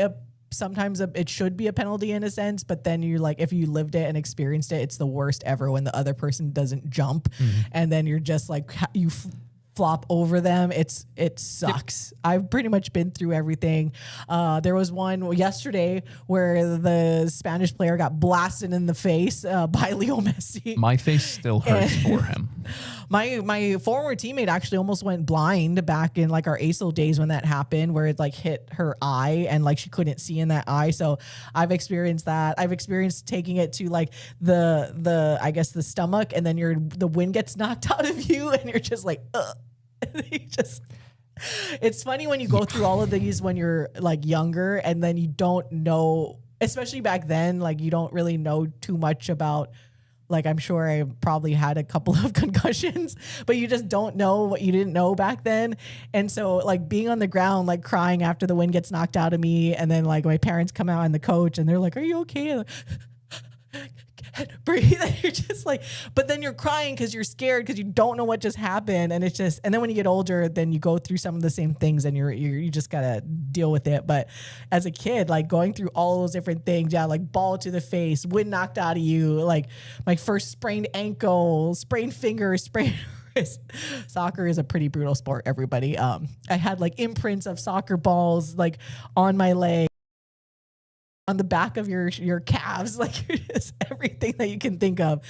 sometimes it should be a penalty in a sense, but then you're like, if you lived it and experienced it, it's the worst ever when the other person doesn't jump, and then you're just like, you flop over them. It sucks. Yep. I've pretty much been through everything. There was one yesterday where the Spanish player got blasted in the face by Leo Messi. My face still hurts for him. My former teammate actually almost went blind back in like our ASO days when that happened, where it like hit her eye and like she couldn't see in that eye. So I've experienced that. I've experienced taking it to like the I guess the stomach, and then the wind gets knocked out of you and you're just like, ugh. It's funny when you go through all of these when you're like younger, and then you don't know, especially back then, like you don't really know too much about, like, I'm sure I probably had a couple of concussions, but you just don't know what you didn't know back then. And so like being on the ground, like crying after the wind gets knocked out of me, and then like my parents come out and the coach and they're like, are you okay? Like, breathe. And you're just like, but then you're crying because you're scared because you don't know what just happened. And it's just, and then when you get older, then you go through some of the same things, and you just gotta deal with it. But as a kid, like going through all those different things, like ball to the face, wind knocked out of you, like my first sprained ankle, sprained finger, sprained wrist. Soccer is a pretty brutal sport, everybody. I had like imprints of soccer balls like on my leg, on the back of your calves, like just everything that you can think of,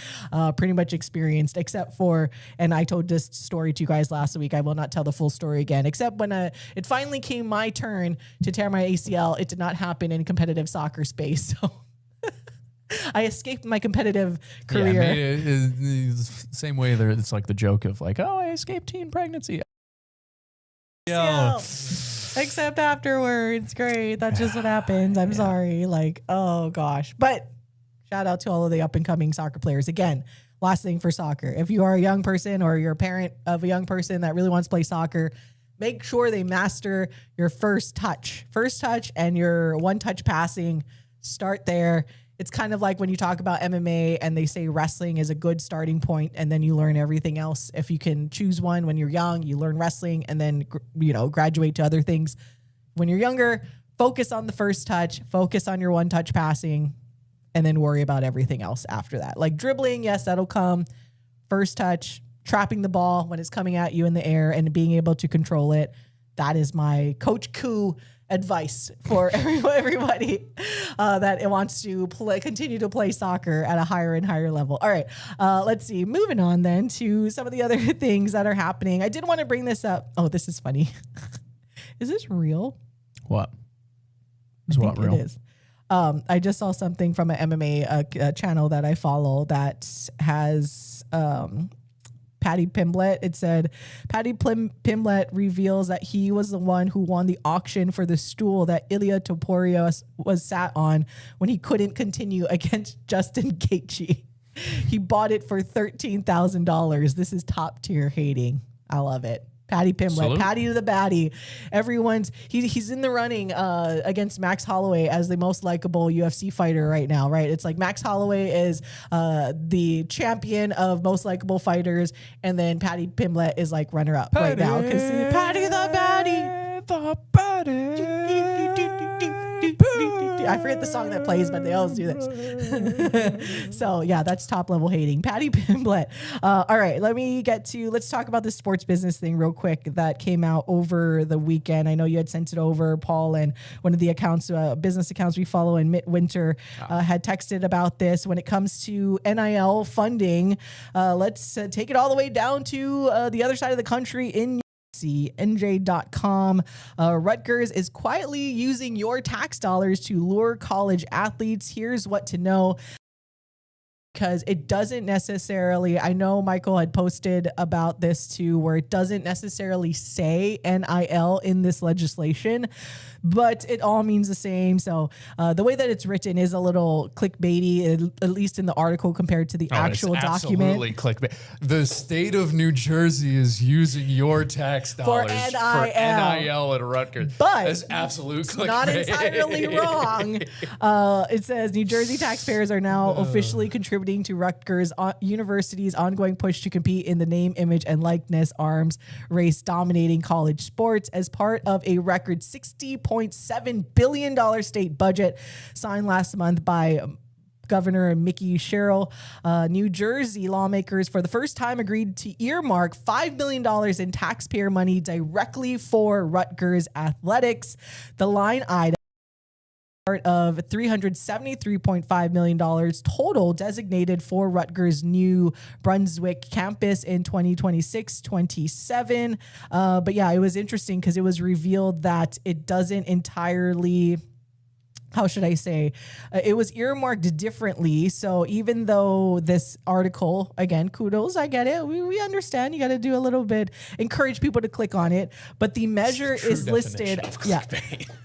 pretty much experienced, except for, and I told this story to you guys last week, I will not tell the full story again, except when it finally came my turn to tear my ACL, it did not happen in competitive soccer space, so I escaped my competitive career. Yeah, same way there, it's like the joke of like, oh, I escaped teen pregnancy. Yeah. Except afterwards. Great. That's just what happens. I'm sorry. Like, oh gosh. But shout out to all of the up and coming soccer players. Again, last thing for soccer. If you are a young person or you're a parent of a young person that really wants to play soccer, make sure they master your first touch and your one touch passing, Start there. It's kind of like when you talk about MMA and they say wrestling is a good starting point, and then you learn everything else. If you can choose one when you're young, you learn wrestling and then, graduate to other things. When you're younger, focus on the first touch, focus on your one touch passing, and then worry about everything else after that. Like dribbling, yes, that'll come. First touch, trapping the ball when it's coming at you in the air and being able to control it. That is my Coach Koo advice for everybody that wants to continue to play soccer at a higher and higher level. All right, let's see. Moving on then to some of the other things that are happening. I did want to bring this up. Oh, this is funny. Is this real? What? Is what real? It is. I just saw something from an MMA channel that I follow that has Paddy Pimblett. It said, Paddy Pimblett reveals that he was the one who won the auction for the stool that Ilia Topuria was sat on when he couldn't continue against Justin Gaethje. He bought it for $13,000. This is top tier hating. I love it. Paddy Pimblett, Salute. Paddy to the baddie. He's in the running against Max Holloway as the most likable UFC fighter right now, right? It's like Max Holloway is the champion of most likable fighters, and then Paddy Pimblett is like runner up right now because Paddy the baddie. The baddie. I forget the song that plays, but they always do this. So yeah, that's top level hating. Paddy Pimblett. All right, let's talk about this sports business thing real quick that came out over the weekend. I know you had sent it over, Paul, and one of the accounts, business accounts we follow in Midwinter had texted about this. When it comes to NIL funding, let's take it all the way down to the other side of the country in NJ.com. Rutgers is quietly using your tax dollars to lure college athletes. Here's what to know. Because it doesn't necessarily, I know Michael had posted about this too, where it doesn't necessarily say NIL in this legislation, but it all means the same. So the way that it's written is a little clickbaity, at least in the article compared to the actual document. Absolutely clickbait. The state of New Jersey is using your tax dollars for NIL at Rutgers. But that's absolute clickbait. Not entirely wrong. It says New Jersey taxpayers are now officially contributing to Rutgers University's ongoing push to compete in the name, image, and likeness arms race dominating college sports as part of a record $60.7 billion state budget signed last month by Governor Mickey Sherrill. New Jersey lawmakers for the first time agreed to earmark $5 million in taxpayer money directly for Rutgers athletics. The line item part of $373.5 million total designated for Rutgers' New Brunswick campus in 2026-27. But yeah, it was interesting because it was revealed that it doesn't entirely... How should I say? It was earmarked differently. So even though this article, again, kudos, I get it. We understand. You got to do a little bit, encourage people to click on it. But the measure is listed. Yeah.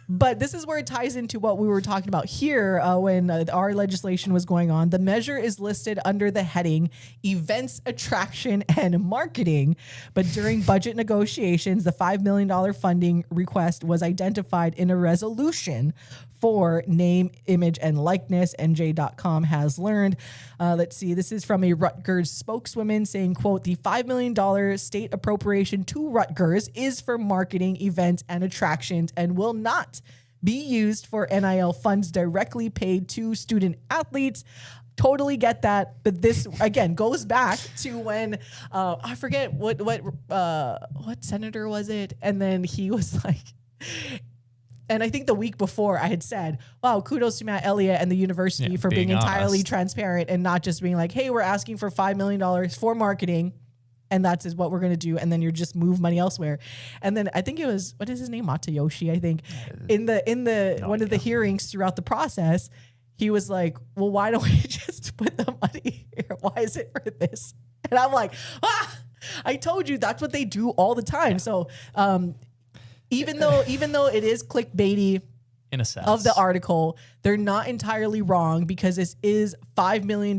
But this is where it ties into what we were talking about here when our legislation was going on. The measure is listed under the heading Events, Attraction, and Marketing. But during budget negotiations, the $5 million funding request was identified in a resolution for name, image, and likeness, NJ.com has learned. Let's see. This is from a Rutgers spokeswoman saying, quote, the $5 million state appropriation to Rutgers is for marketing, events, and attractions and will not be used for NIL funds directly paid to student athletes. Totally get that. But this, again, goes back to when, I forget what senator was it? And then he was like... And I think the week before I had said, wow, kudos to Matt Elliott and the university for being entirely transparent and not just being like, hey, we're asking for $5 million for marketing and that's is what we're going to do. And then you just move money elsewhere. And then I think it was, what is his name? Matayoshi, I think. In the one of the hearings throughout the process, he was like, well, why don't we just put the money here? Why is it for this? And I'm like, I told you that's what they do all the time. Yeah. So, even though it is clickbaity in a sense of the article, they're not entirely wrong because this is $5 million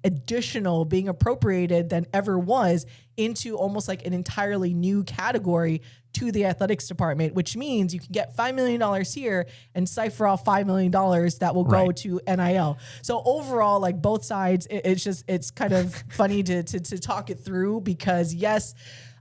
additional being appropriated than ever was into almost like an entirely new category to the athletics department, which means you can get $5 million here and cipher off $5 million that will go to NIL. So overall, like both sides, it's kind of funny to talk it through because yes,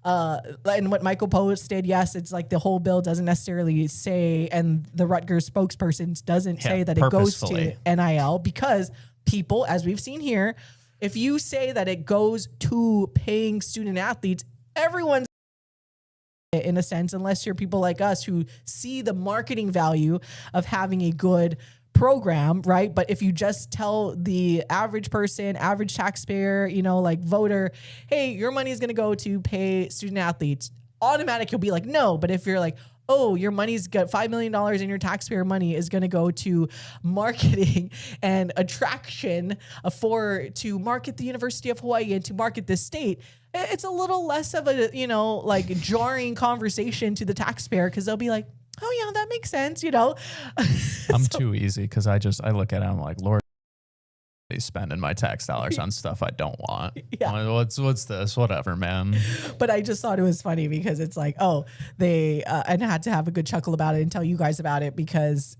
and what Michael posted, yes, it's like the whole bill doesn't necessarily say, and the Rutgers spokesperson doesn't say that it goes to NIL because people, as we've seen here, if you say that it goes to paying student athletes, everyone's in a sense, unless you're people like us who see the marketing value of having a good program, right? But if you just tell the average person, average taxpayer, you know, like voter, hey, your money is going to go to pay student athletes, automatic, you'll be like, no. But if you're like, oh, your money's got $5 million in your taxpayer money is going to go to marketing and attraction to market the University of Hawaii and to market this state, it's a little less of a, you know, like jarring conversation to the taxpayer because they'll be like, oh yeah, that makes sense, you know? I'm too easy because I look at it, I'm like, Lord, he's spending my tax dollars on stuff I don't want. Yeah. Like, what's this? Whatever, man. But I just thought it was funny because it's like, oh, they, and I had to have a good chuckle about it and tell you guys about it because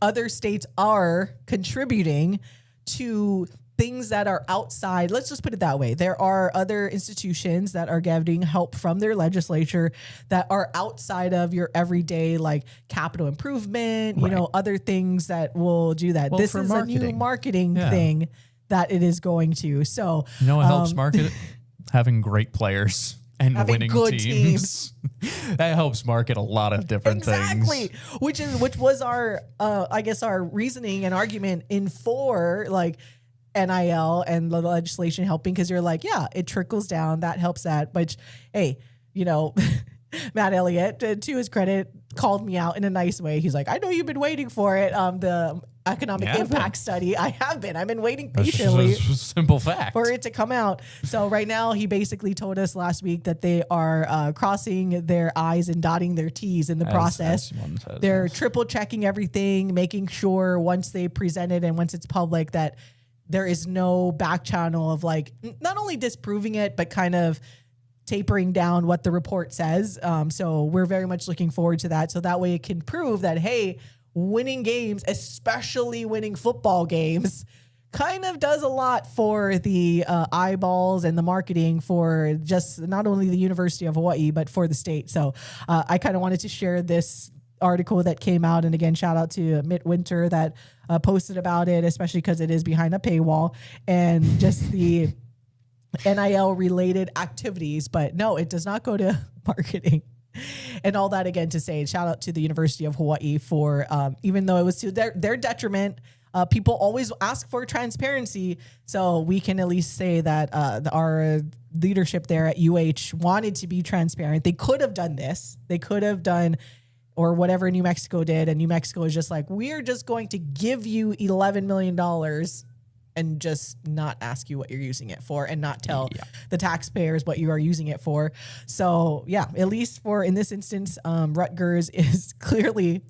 other states are contributing to things that are outside. Let's just put it that way. There are other institutions that are getting help from their legislature that are outside of your everyday, like capital improvement, you know, other things that will do that. Well, this is marketing. A new marketing thing that it is going to. So, you know what helps market? Having great players and winning good teams. That helps market a lot of different things. Which was our, I guess our reasoning and argument for like, NIL and the legislation helping because you're like, yeah, it trickles down. That helps that. But hey, you know, Matt Elliott, to his credit, called me out in a nice way. He's like, I know you've been waiting for it. The economic impact study. I have been. I've been waiting patiently. Simple fact. For it to come out. So right now, he basically told us last week that they are crossing their I's and dotting their T's in the process. They're triple checking everything, making sure once they present it and once it's public that there is no back channel of like not only disproving it, but kind of tapering down what the report says. So we're very much looking forward to that. So that way it can prove that, hey, winning games, especially winning football games, kind of does a lot for the eyeballs and the marketing for just not only the University of Hawaii, but for the state. So I kind of wanted to share this article that came out. And again, shout out to Mitt Winter that posted about it, especially because it is behind a paywall and just the NIL related activities. But no, it does not go to marketing and all that. Again, to say shout out to the University of Hawaii for even though it was to their detriment. People always ask for transparency. So we can at least say that our leadership there at UH wanted to be transparent. They could have done this. They could have done or whatever New Mexico did. And New Mexico is just like, we're just going to give you $11 million and just not ask you what you're using it for and not tell the taxpayers what you are using it for. So yeah, at least for in this instance, Rutgers is clearly,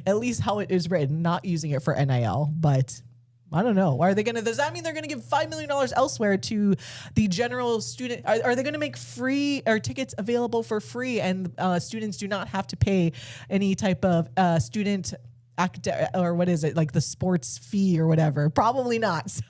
at least how it is written, not using it for NIL, but I don't know. Are they going to, does that mean they're going to give $5 million elsewhere to the general student? Are they going to make free or tickets available for free and students do not have to pay any type of student or what is it? Like the sports fee or whatever? Probably not. So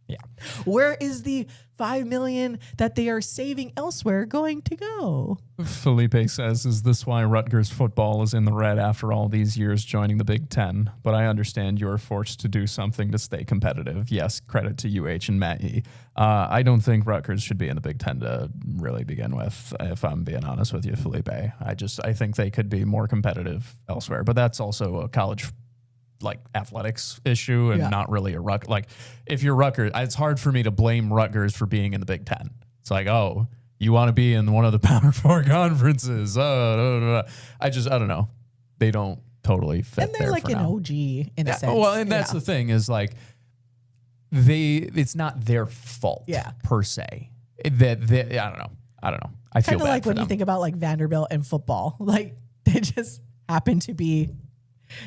yeah, where is the $5 million that they are saving elsewhere going to go? Felipe says, is this why Rutgers football is in the red after all these years joining the Big Ten? But I understand you're forced to do something to stay competitive. Yes, credit to UH and Matt Yee. I don't think Rutgers should be in the Big Ten to really begin with, if I'm being honest with you, Felipe. I think they could be more competitive elsewhere. But that's also a college like athletics issue and not really a Rutgers. Like if you're Rutgers, it's hard for me to blame Rutgers for being in the Big Ten. It's like, oh, you want to be in one of the Power Four conferences. I don't know. They don't totally fit. And they're like an OG in a sense. Well, and that's the thing is like it's not their fault per se. I don't know. I feel bad like for when them. You think about like Vanderbilt and football, like they just happen to be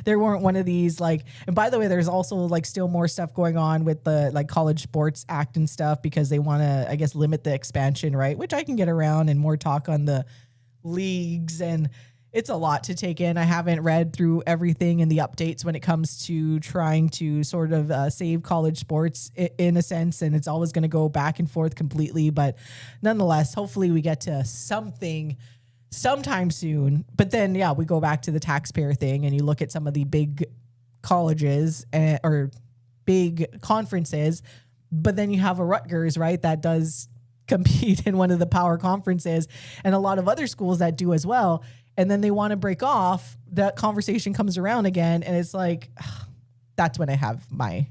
There weren't one of these like, and by the way, there's also like still more stuff going on with the like College Sports Act and stuff because they want to, I guess, limit the expansion, right? Which I can get around, and more talk on the leagues, and it's a lot to take in. I haven't read through everything in the updates when it comes to trying to sort of save college sports in a sense, and it's always going to go back and forth completely. But nonetheless, hopefully we get to something sometime soon. But then, yeah, we go back to the taxpayer thing, and you look at some of the big colleges or big conferences, but then you have a Rutgers, right, that does compete in one of the power conferences, and a lot of other schools that do as well. And then they want to break off. That conversation comes around again, and it's like, that's when I have my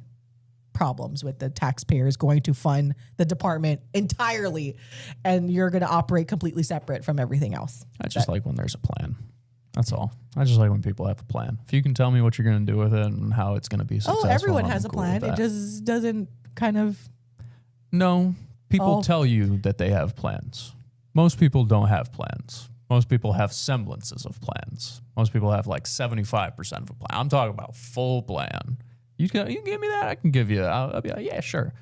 problems with the taxpayers going to fund the department entirely, and you're going to operate completely separate from everything else. I just like when there's a plan. That's all. I just like when people have a plan. If you can tell me what you're going to do with it and how it's going to be successful. Oh, everyone has a plan. It just doesn't kind of. No, people tell you that they have plans. Most people don't have plans. Most people have semblances of plans. Most people have like 75% of a plan. I'm talking about full plan. You can give me that. I can give you. I'll be like, yeah, sure.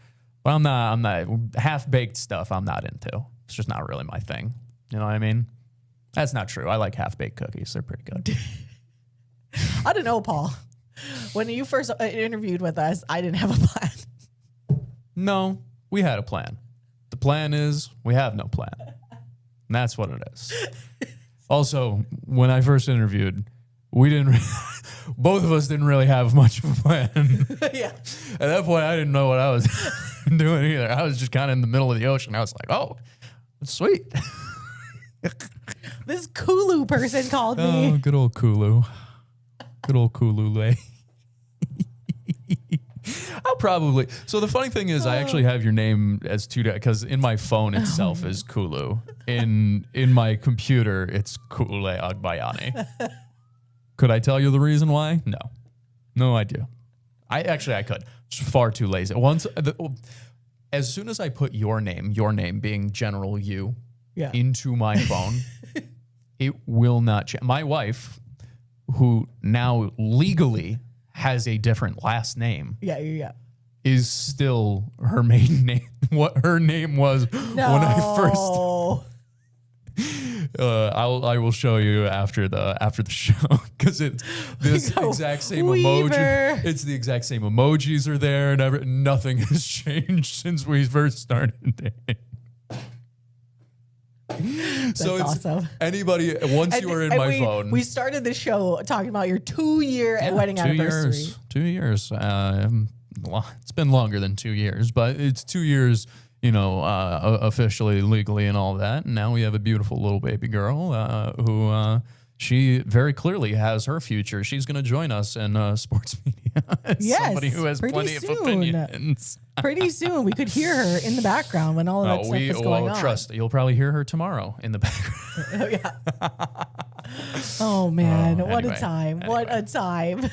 But I'm not half baked stuff. I'm not into. It's just not really my thing. You know what I mean? That's not true. I like half baked cookies. They're pretty good. I don't know, Paul. When you first interviewed with us, I didn't have a plan. No, we had a plan. The plan is we have no plan. And that's what it is. Also, when I first interviewed, we didn't. Both of us didn't really have much of a plan. Yeah. At that point, I didn't know what I was doing either. I was just kind of in the middle of the ocean. I was like, "Oh, that's sweet." This Kulu person called me. Oh, good old Kulu. Good old Kulu. I'll probably. So the funny thing is, I actually have your name as two because in my phone itself is Kulu. In my computer, it's Kule Agbayani. Could I tell you the reason why? No idea. I could. It's far too lazy. As soon as I put your name being General U, into my phone, it will not change. My wife, who now legally has a different last name. Yeah. Is still her maiden name. What her name was when I first. I will show you after the show because it's this exact same emoji. It's the exact same emojis are there, and nothing has changed since we first started. So it's awesome. Anybody once you were in my phone. We started the show talking about your 2-year wedding anniversary. 2 years. It's been longer than 2 years, but it's 2 years. Officially, legally, and all that. And now we have a beautiful little baby girl who she very clearly has her future. She's going to join us in sports media. Somebody who has plenty of opinions. Pretty soon, we could hear her in the background when all of that stuff is going on. Trust, you'll probably hear her tomorrow in the background. Oh man, what a time! What a time!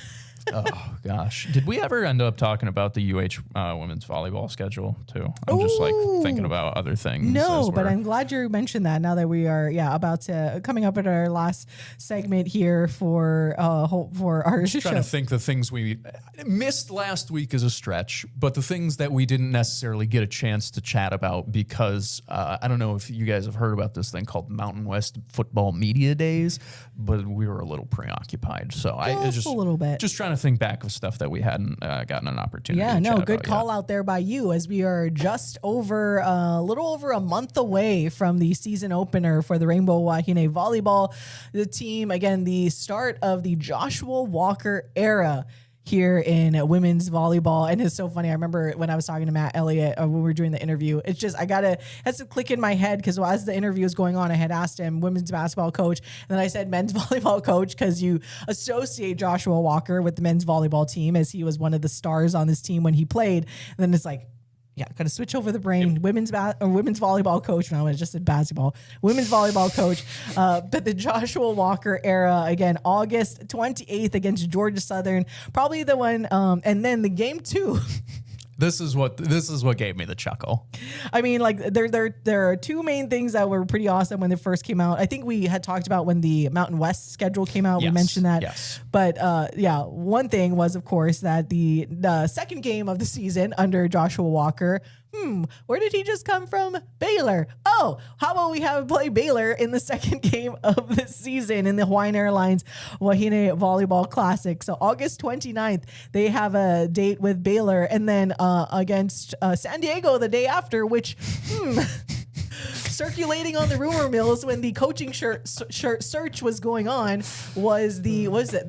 Oh gosh, did we ever end up talking about the women's volleyball schedule too? I'm just like thinking about other things. No, but I'm glad you mentioned that. Now that we are about to coming up at our last segment here for our show. Trying to think the things we missed last week is a stretch, but the things that we didn't necessarily get a chance to chat about because I don't know if you guys have heard about this thing called Mountain West Football Media Days, but we were a little preoccupied. So just a little bit. Just trying to think back of stuff that we hadn't gotten an opportunity to chat good about call yet. out there by you, as we are just over a little over a month away from the season opener for the Rainbow Wahine Volleyball. The team, again, the start of the Joshua Walker era here in women's volleyball. And it's so funny. I remember when I was talking to Matt Elliott when we were doing the interview, it's just, has to click in my head because as the interview was going on, I had asked him women's basketball coach. And then I said men's volleyball coach because you associate Joshua Walker with the men's volleyball team as he was one of the stars on this team when he played. And then it's like, got to switch over the brain. Yep. Women's volleyball coach. No, I just said basketball. Women's volleyball coach. But the Joshua Walker era, again, August 28th against Georgia Southern. Probably the one. And then the game 2. This is what gave me the chuckle. I mean, like there are two main things that were pretty awesome when they first came out. I think we had talked about when the Mountain West schedule came out. Yes, we mentioned that. yes. But one thing was, of course, that the second game of the season under Joshua Walker. Where did he just come from? Baylor. Oh, how about we have him play Baylor in the second game of the season in the Hawaiian Airlines Wahine Volleyball Classic. So August 29th, they have a date with Baylor, and then against San Diego the day after, which circulating on the rumor mills when the coaching search was going on was the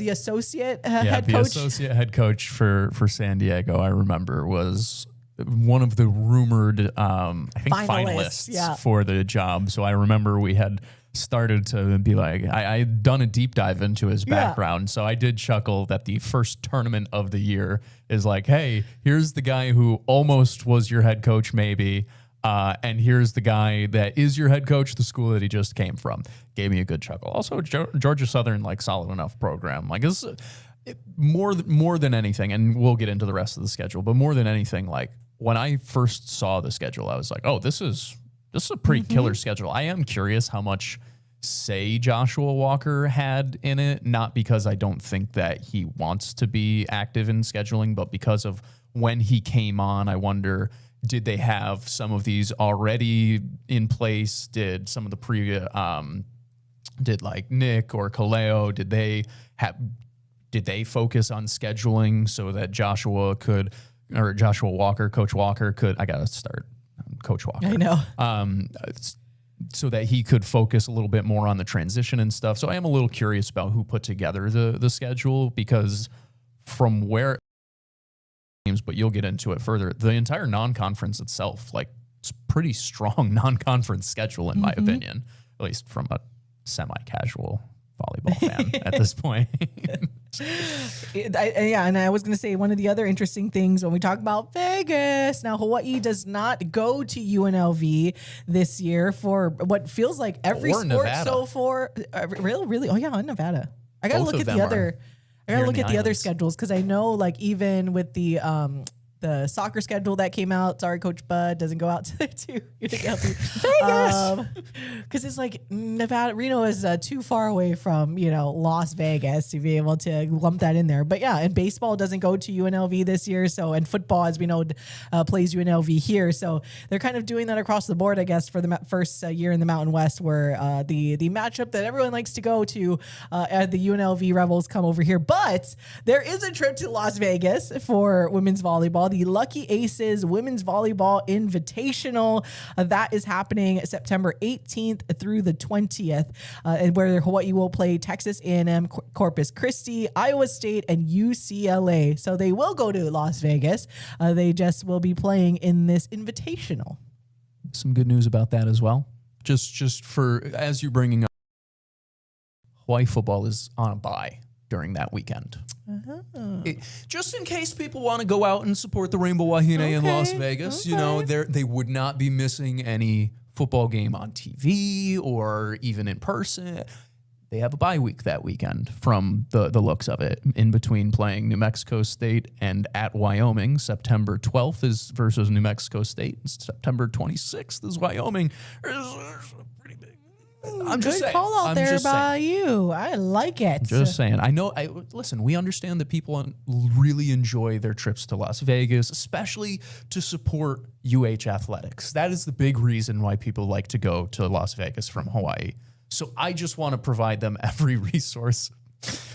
associate head the coach? associate head coach for San Diego, I remember, was one of the rumored finalists for the job. So I remember we had started to be like, I had done a deep dive into his background. So I did chuckle that the first tournament of the year is like, hey, here's the guy who almost was your head coach maybe. And here's the guy that is your head coach, the school that he just came from. Gave me a good chuckle. Also, Georgia Southern, like, solid enough program. Like, this more than anything, and we'll get into the rest of the schedule, but more than anything, like, when I first saw the schedule, I was like, oh, this is a pretty killer schedule. I am curious how much say Joshua Walker had in it, not because I don't think that he wants to be active in scheduling, but because of when he came on. I wonder, did they have some of these already in place? Did some of the previous, did like Nick or Kaleo, did they focus on scheduling so that Joshua Walker, Coach Walker could, I got to start Coach Walker. I know. So that he could focus a little bit more on the transition and stuff. So I am a little curious about who put together the schedule, because from where games, but you'll get into it further, the entire non-conference itself, like, it's pretty strong non-conference schedule in my opinion, at least from a semi-casual volleyball fan at this point. And I was going to say, one of the other interesting things when we talk about Vegas, now Hawaii does not go to UNLV this year for what feels like every sport Nevada. so far. Really? Oh yeah, in Nevada. I got to look at the other. I gotta look at the other schedules, because I know, like, even with the soccer schedule that came out, sorry, Coach Bud, doesn't go out to Vegas, because it's like Nevada, Reno is too far away from Las Vegas to be able to lump that in there. But yeah, and baseball doesn't go to UNLV this year, so, and football, as we know, plays UNLV here, so they're kind of doing that across the board, I guess, for the first year in the Mountain West, where the matchup that everyone likes to go to, the UNLV Rebels come over here. But there is a trip to Las Vegas for women's volleyball. The Lucky Aces Women's Volleyball Invitational. That is happening September 18th through the 20th, where Hawaii will play Texas A&M, Corpus Christi, Iowa State, and UCLA. So they will go to Las Vegas. They just will be playing in this invitational. Some good news about that as well. Just for, as you're bringing up, Hawaii football is on a bye during that weekend. Just in case people want to go out and support the Rainbow Wahine in Las Vegas, they would not be missing any football game on TV or even in person. They have a bye week that weekend from the looks of it, in between playing New Mexico State and at Wyoming. September 12th is versus New Mexico State. September 26th is Wyoming. Pretty big. I'm just saying. Call out there by you. I like it. Just saying. I know. Listen, we understand that people really enjoy their trips to Las Vegas, especially to support UH athletics. That is the big reason why people like to go to Las Vegas from Hawaii. So I just want to provide them every resource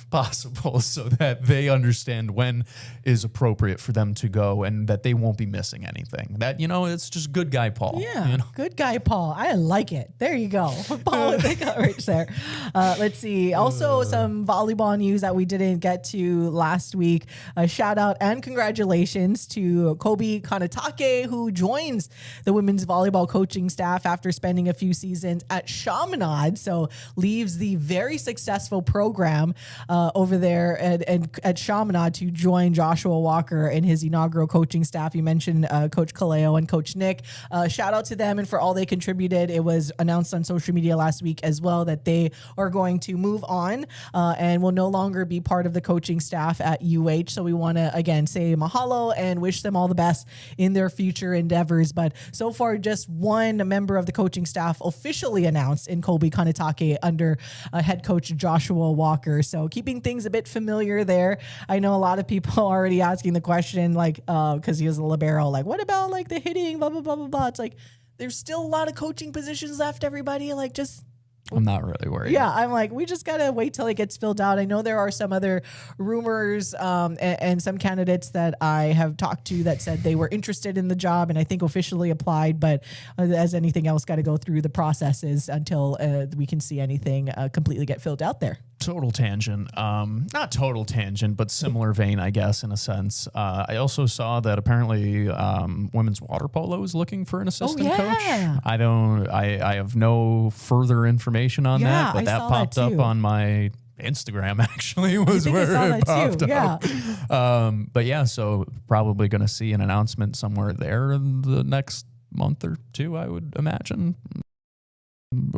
possible so that they understand when is appropriate for them to go and that they won't be missing anything. That, it's just good guy Paul. Yeah, good guy Paul. I like it. There you go. Paul with the coverage there. Let's see. Also, some volleyball news that we didn't get to last week. A shout out and congratulations to Kobe Kanatake, who joins the women's volleyball coaching staff after spending a few seasons at Chaminade. So leaves the very successful program over there at Chaminade to join Joshua Walker and his inaugural coaching staff. You mentioned Coach Kaleo and Coach Nick. Shout out to them and for all they contributed. It was announced on social media last week as well that they are going to move on and will no longer be part of the coaching staff at UH. So we want to, again, say mahalo and wish them all the best in their future endeavors. But so far, just one member of the coaching staff officially announced in Colby Kanetake under head coach Joshua Walker. So keeping things a bit familiar there. I know a lot of people are already asking the question, like, because he was a libero, like, what about like the hitting, blah, blah, blah, blah, blah. It's like, there's still a lot of coaching positions left, everybody. Like, just... I'm not really worried. Yeah, I'm like, we just got to wait till it gets filled out. I know there are some other rumors and some candidates that I have talked to that said they were interested in the job and I think officially applied, but as anything else, got to go through the processes until we can see anything completely get filled out there. Total tangent. Not total tangent, but similar vein, I guess, in a sense. I also saw that apparently women's water polo is looking for an assistant coach. I have no further information on that, but that popped up on my Instagram actually was where it popped up. But yeah, so probably going to see an announcement somewhere there in the next month or two, I would imagine.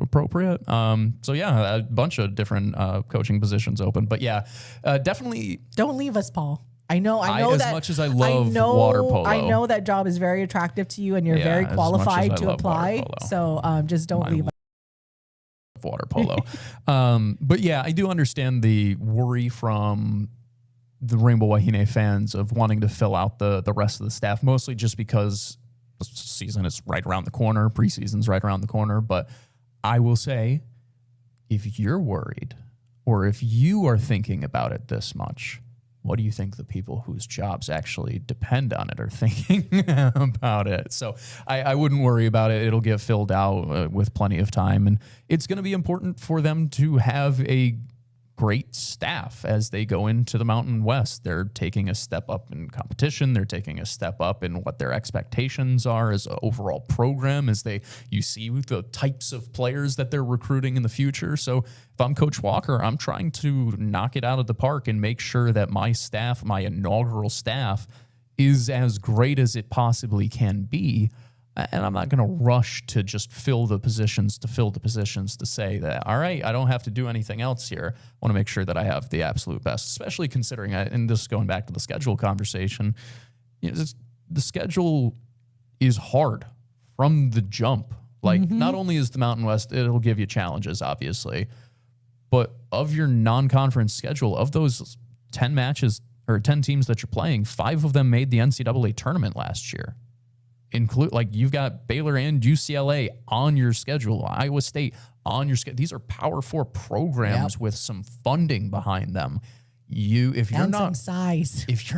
Appropriate. So yeah, a bunch of different coaching positions open, but yeah, definitely don't leave us, Paul. I know as that much as I love water polo, I know that job is very attractive to you and you're very qualified to apply. So just don't leave us. Water polo. But yeah, I do understand the worry from the Rainbow Wahine fans of wanting to fill out the rest of the staff, mostly just because the season is right around the corner, preseason's right around the corner. But I will say, if you're worried or if you are thinking about it this much, what do you think the people whose jobs actually depend on it are thinking about it? So I wouldn't worry about it. It'll get filled out with plenty of time. And it's going to be important for them to have a great staff as they go into the Mountain West. They're taking a step up in competition. They're taking a step up in what their expectations are as an overall program as you see the types of players that they're recruiting in the future. So if I'm Coach Walker, I'm trying to knock it out of the park and make sure that my staff, my inaugural staff, is as great as it possibly can be. And I'm not going to rush to just fill the positions to say that, all right, I don't have to do anything else here. I want to make sure that I have the absolute best, especially considering, and this is going back to the schedule conversation, the schedule is hard from the jump. Like, not only is the Mountain West, it'll give you challenges, obviously, but of your non-conference schedule, of those 10 matches or 10 teams that you're playing, 5 of them made the NCAA tournament last year. You've got Baylor and UCLA on your schedule, Iowa State on your schedule. These are Power 4 programs with some funding behind them. If you're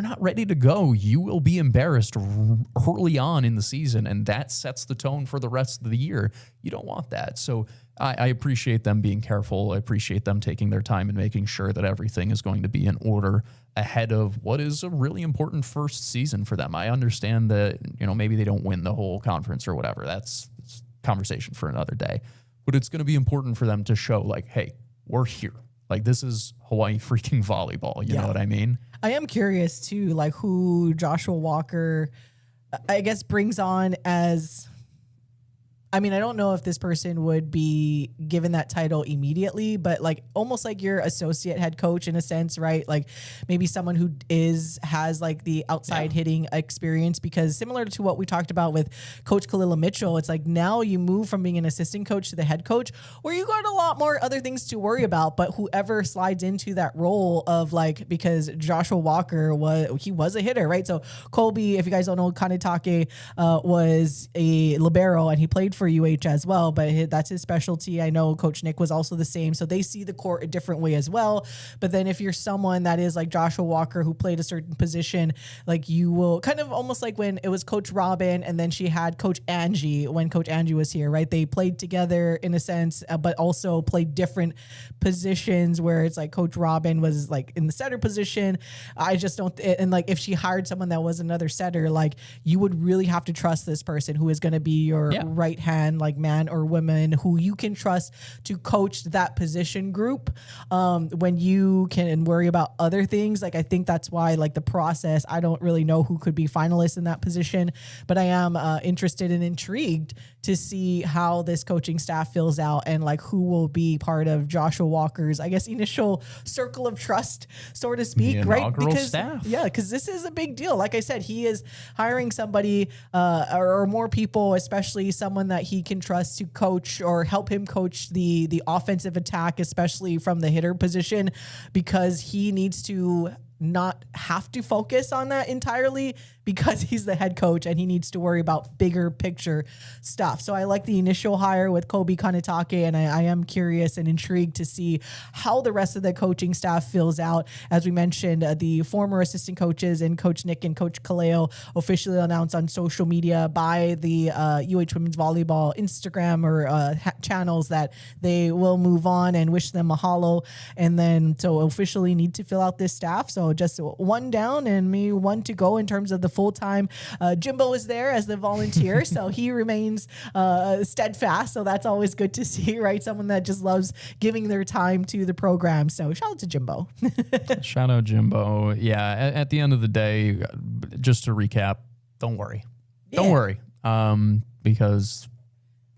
not ready to go, you will be embarrassed early on in the season, and that sets the tone for the rest of the year. You don't want that. So I appreciate them being careful. I appreciate them taking their time and making sure that everything is going to be in order ahead of what is a really important first season for them. I understand that, maybe they don't win the whole conference or whatever. That's conversation for another day. But it's going to be important for them to show, like, hey, we're here. Like, this is Hawaii freaking volleyball. You know what I mean? I am curious, too, like, who Joshua Walker, I guess, brings on as... I mean, I don't know if this person would be given that title immediately, but like almost like your associate head coach in a sense, right? Like maybe someone who has like the outside hitting experience, because similar to what we talked about with Coach Kalila Mitchell, it's like now you move from being an assistant coach to the head coach where you got a lot more other things to worry about, but whoever slides into that role of like, because Joshua Walker was a hitter, right? So Colby, if you guys don't know, Kanetake was a libero and he played for UH as well, but that's his specialty. I know Coach Nick was also the same, so they see the court a different way as well. But then if you're someone that is like Joshua Walker who played a certain position, like you will kind of almost like when it was Coach Robin and then she had Coach Angie when Coach Angie was here, right? They played together in a sense, but also played different positions where it's like Coach Robin was like in the setter position. I just don't, and like if she hired someone that was another setter, like you would really have to trust this person who is going to be your right hand hand, like man or woman who you can trust to coach that position group when you can worry about other things. Like, I think that's why, like, the process, I don't really know who could be finalists in that position, but I am interested and intrigued to see how this coaching staff fills out and like who will be part of Joshua Walker's, I guess, initial circle of trust, so to speak, right? Because this is a big deal. Like I said, he is hiring somebody or more people, especially someone that he can trust to coach or help him coach the offensive attack, especially from the hitter position, because he needs to not have to focus on that entirely because he's the head coach and he needs to worry about bigger picture stuff. So I like the initial hire with Kobe Kanetake, and I am curious and intrigued to see how the rest of the coaching staff fills out. As we mentioned, the former assistant coaches and Coach Nick and Coach Kaleo officially announced on social media by the UH Women's Volleyball Instagram or channels that they will move on, and wish them mahalo. And then so officially need to fill out this staff. So just one down and me one to go in terms of the full-time. Jimbo is there as the volunteer, so he remains steadfast. So that's always good to see, right? Someone that just loves giving their time to the program. So shout out to Jimbo. Shout out Jimbo. Yeah. At the end of the day, just to recap, don't worry. Don't worry. Because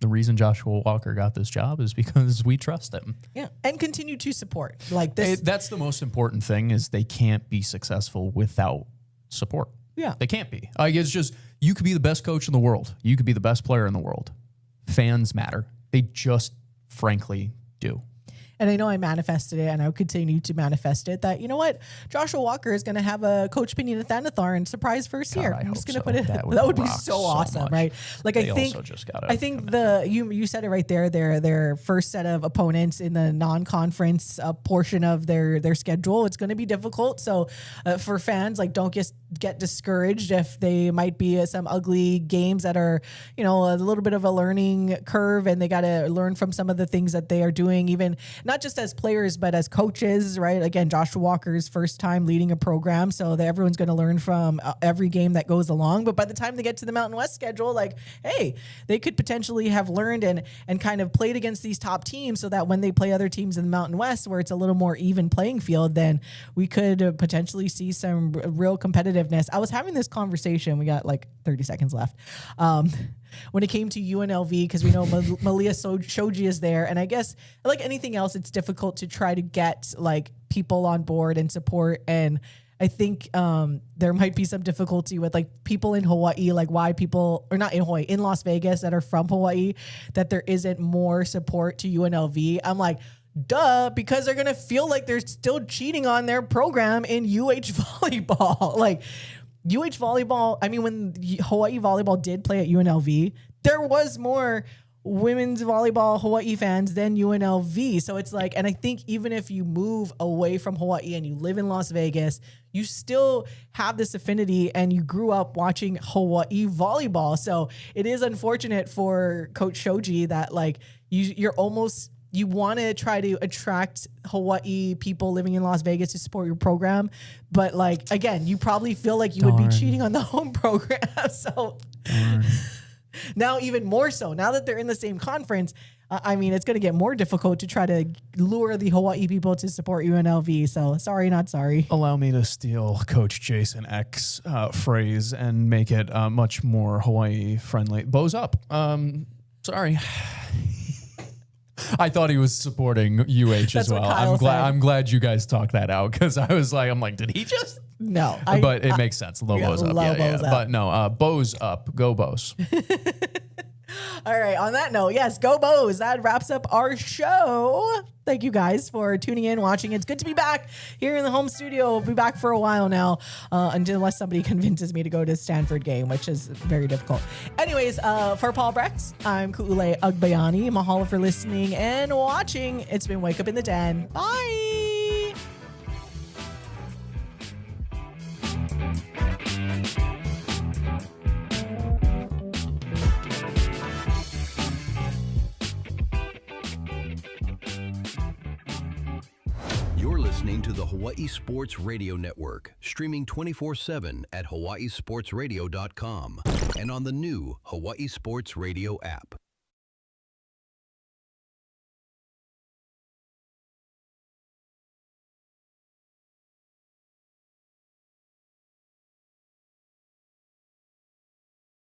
the reason Joshua Walker got this job is because we trust him. Yeah. And continue to support like this. That's the most important thing, is they can't be successful without support. Yeah. They can't be. Like, it's just, you could be the best coach in the world. You could be the best player in the world. Fans matter. They just frankly do. And I know I manifested it, and I'll continue to manifest it, that, you know what, Joshua Walker is going to have a Coach Pinina Thanatharan surprise first year. I'm just going to put it. That would be so awesome, right? Like, I think you said it right there. Their first set of opponents in the non-conference portion of their schedule, it's going to be difficult. So for fans, like, don't get discouraged if they might be some ugly games that are, you know, a little bit of a learning curve, and they got to learn from some of the things that they are doing, even not just as players, but as coaches, right? Again, Joshua Walker's first time leading a program, so that everyone's going to learn from every game that goes along. But by the time they get to the Mountain West schedule, like, hey, they could potentially have learned and kind of played against these top teams, so that when they play other teams in the Mountain West, where it's a little more even playing field, then we could potentially see some real competitiveness. I was having this conversation, we got like 30 seconds left, when it came to UNLV, because we know Malia Shoji is there. And I guess, like anything else, it's difficult to try to get like people on board and support. And I think there might be some difficulty with like people in Hawaii, like why people, or not in Hawaii, in Las Vegas that are from Hawaii, that there isn't more support to UNLV. I'm like, duh, because they're going to feel like they're still cheating on their program in UH volleyball. Like, UH volleyball, I mean, when Hawaii volleyball did play at UNLV, there was more women's volleyball Hawaii fans than UNLV. So it's like, and I think even if you move away from Hawaii and you live in Las Vegas, you still have this affinity and you grew up watching Hawaii volleyball. So it is unfortunate for Coach Shoji that like you want to try to attract Hawaii people living in Las Vegas to support your program. But like, again, you probably feel like you would be cheating on the home program. So now even more so, now that they're in the same conference, I mean, it's going to get more difficult to try to lure the Hawaii people to support UNLV. So sorry, not sorry. Allow me to steal Coach Jason X phrase and make it much more Hawaii friendly. Bows up. Sorry. I thought he was supporting UH as well. I'm glad you guys talked that out, because I was like, did he just? No. But it makes sense. Low bows up. Yeah. But no, bows up. Go bows. All right. On that note, yes, go Bows. That wraps up our show. Thank you guys for tuning in, watching. It's good to be back here in the home studio. We'll be back for a while now, unless somebody convinces me to go to Stanford game, which is very difficult. Anyways, for Paul Brecht, I'm Ku'ule Agbayani. Mahalo for listening and watching. It's been Wake Up in the Den. Bye. You're listening to the Hawaii Sports Radio Network, streaming 24/7 at hawaiisportsradio.com and on the new Hawaii Sports Radio app.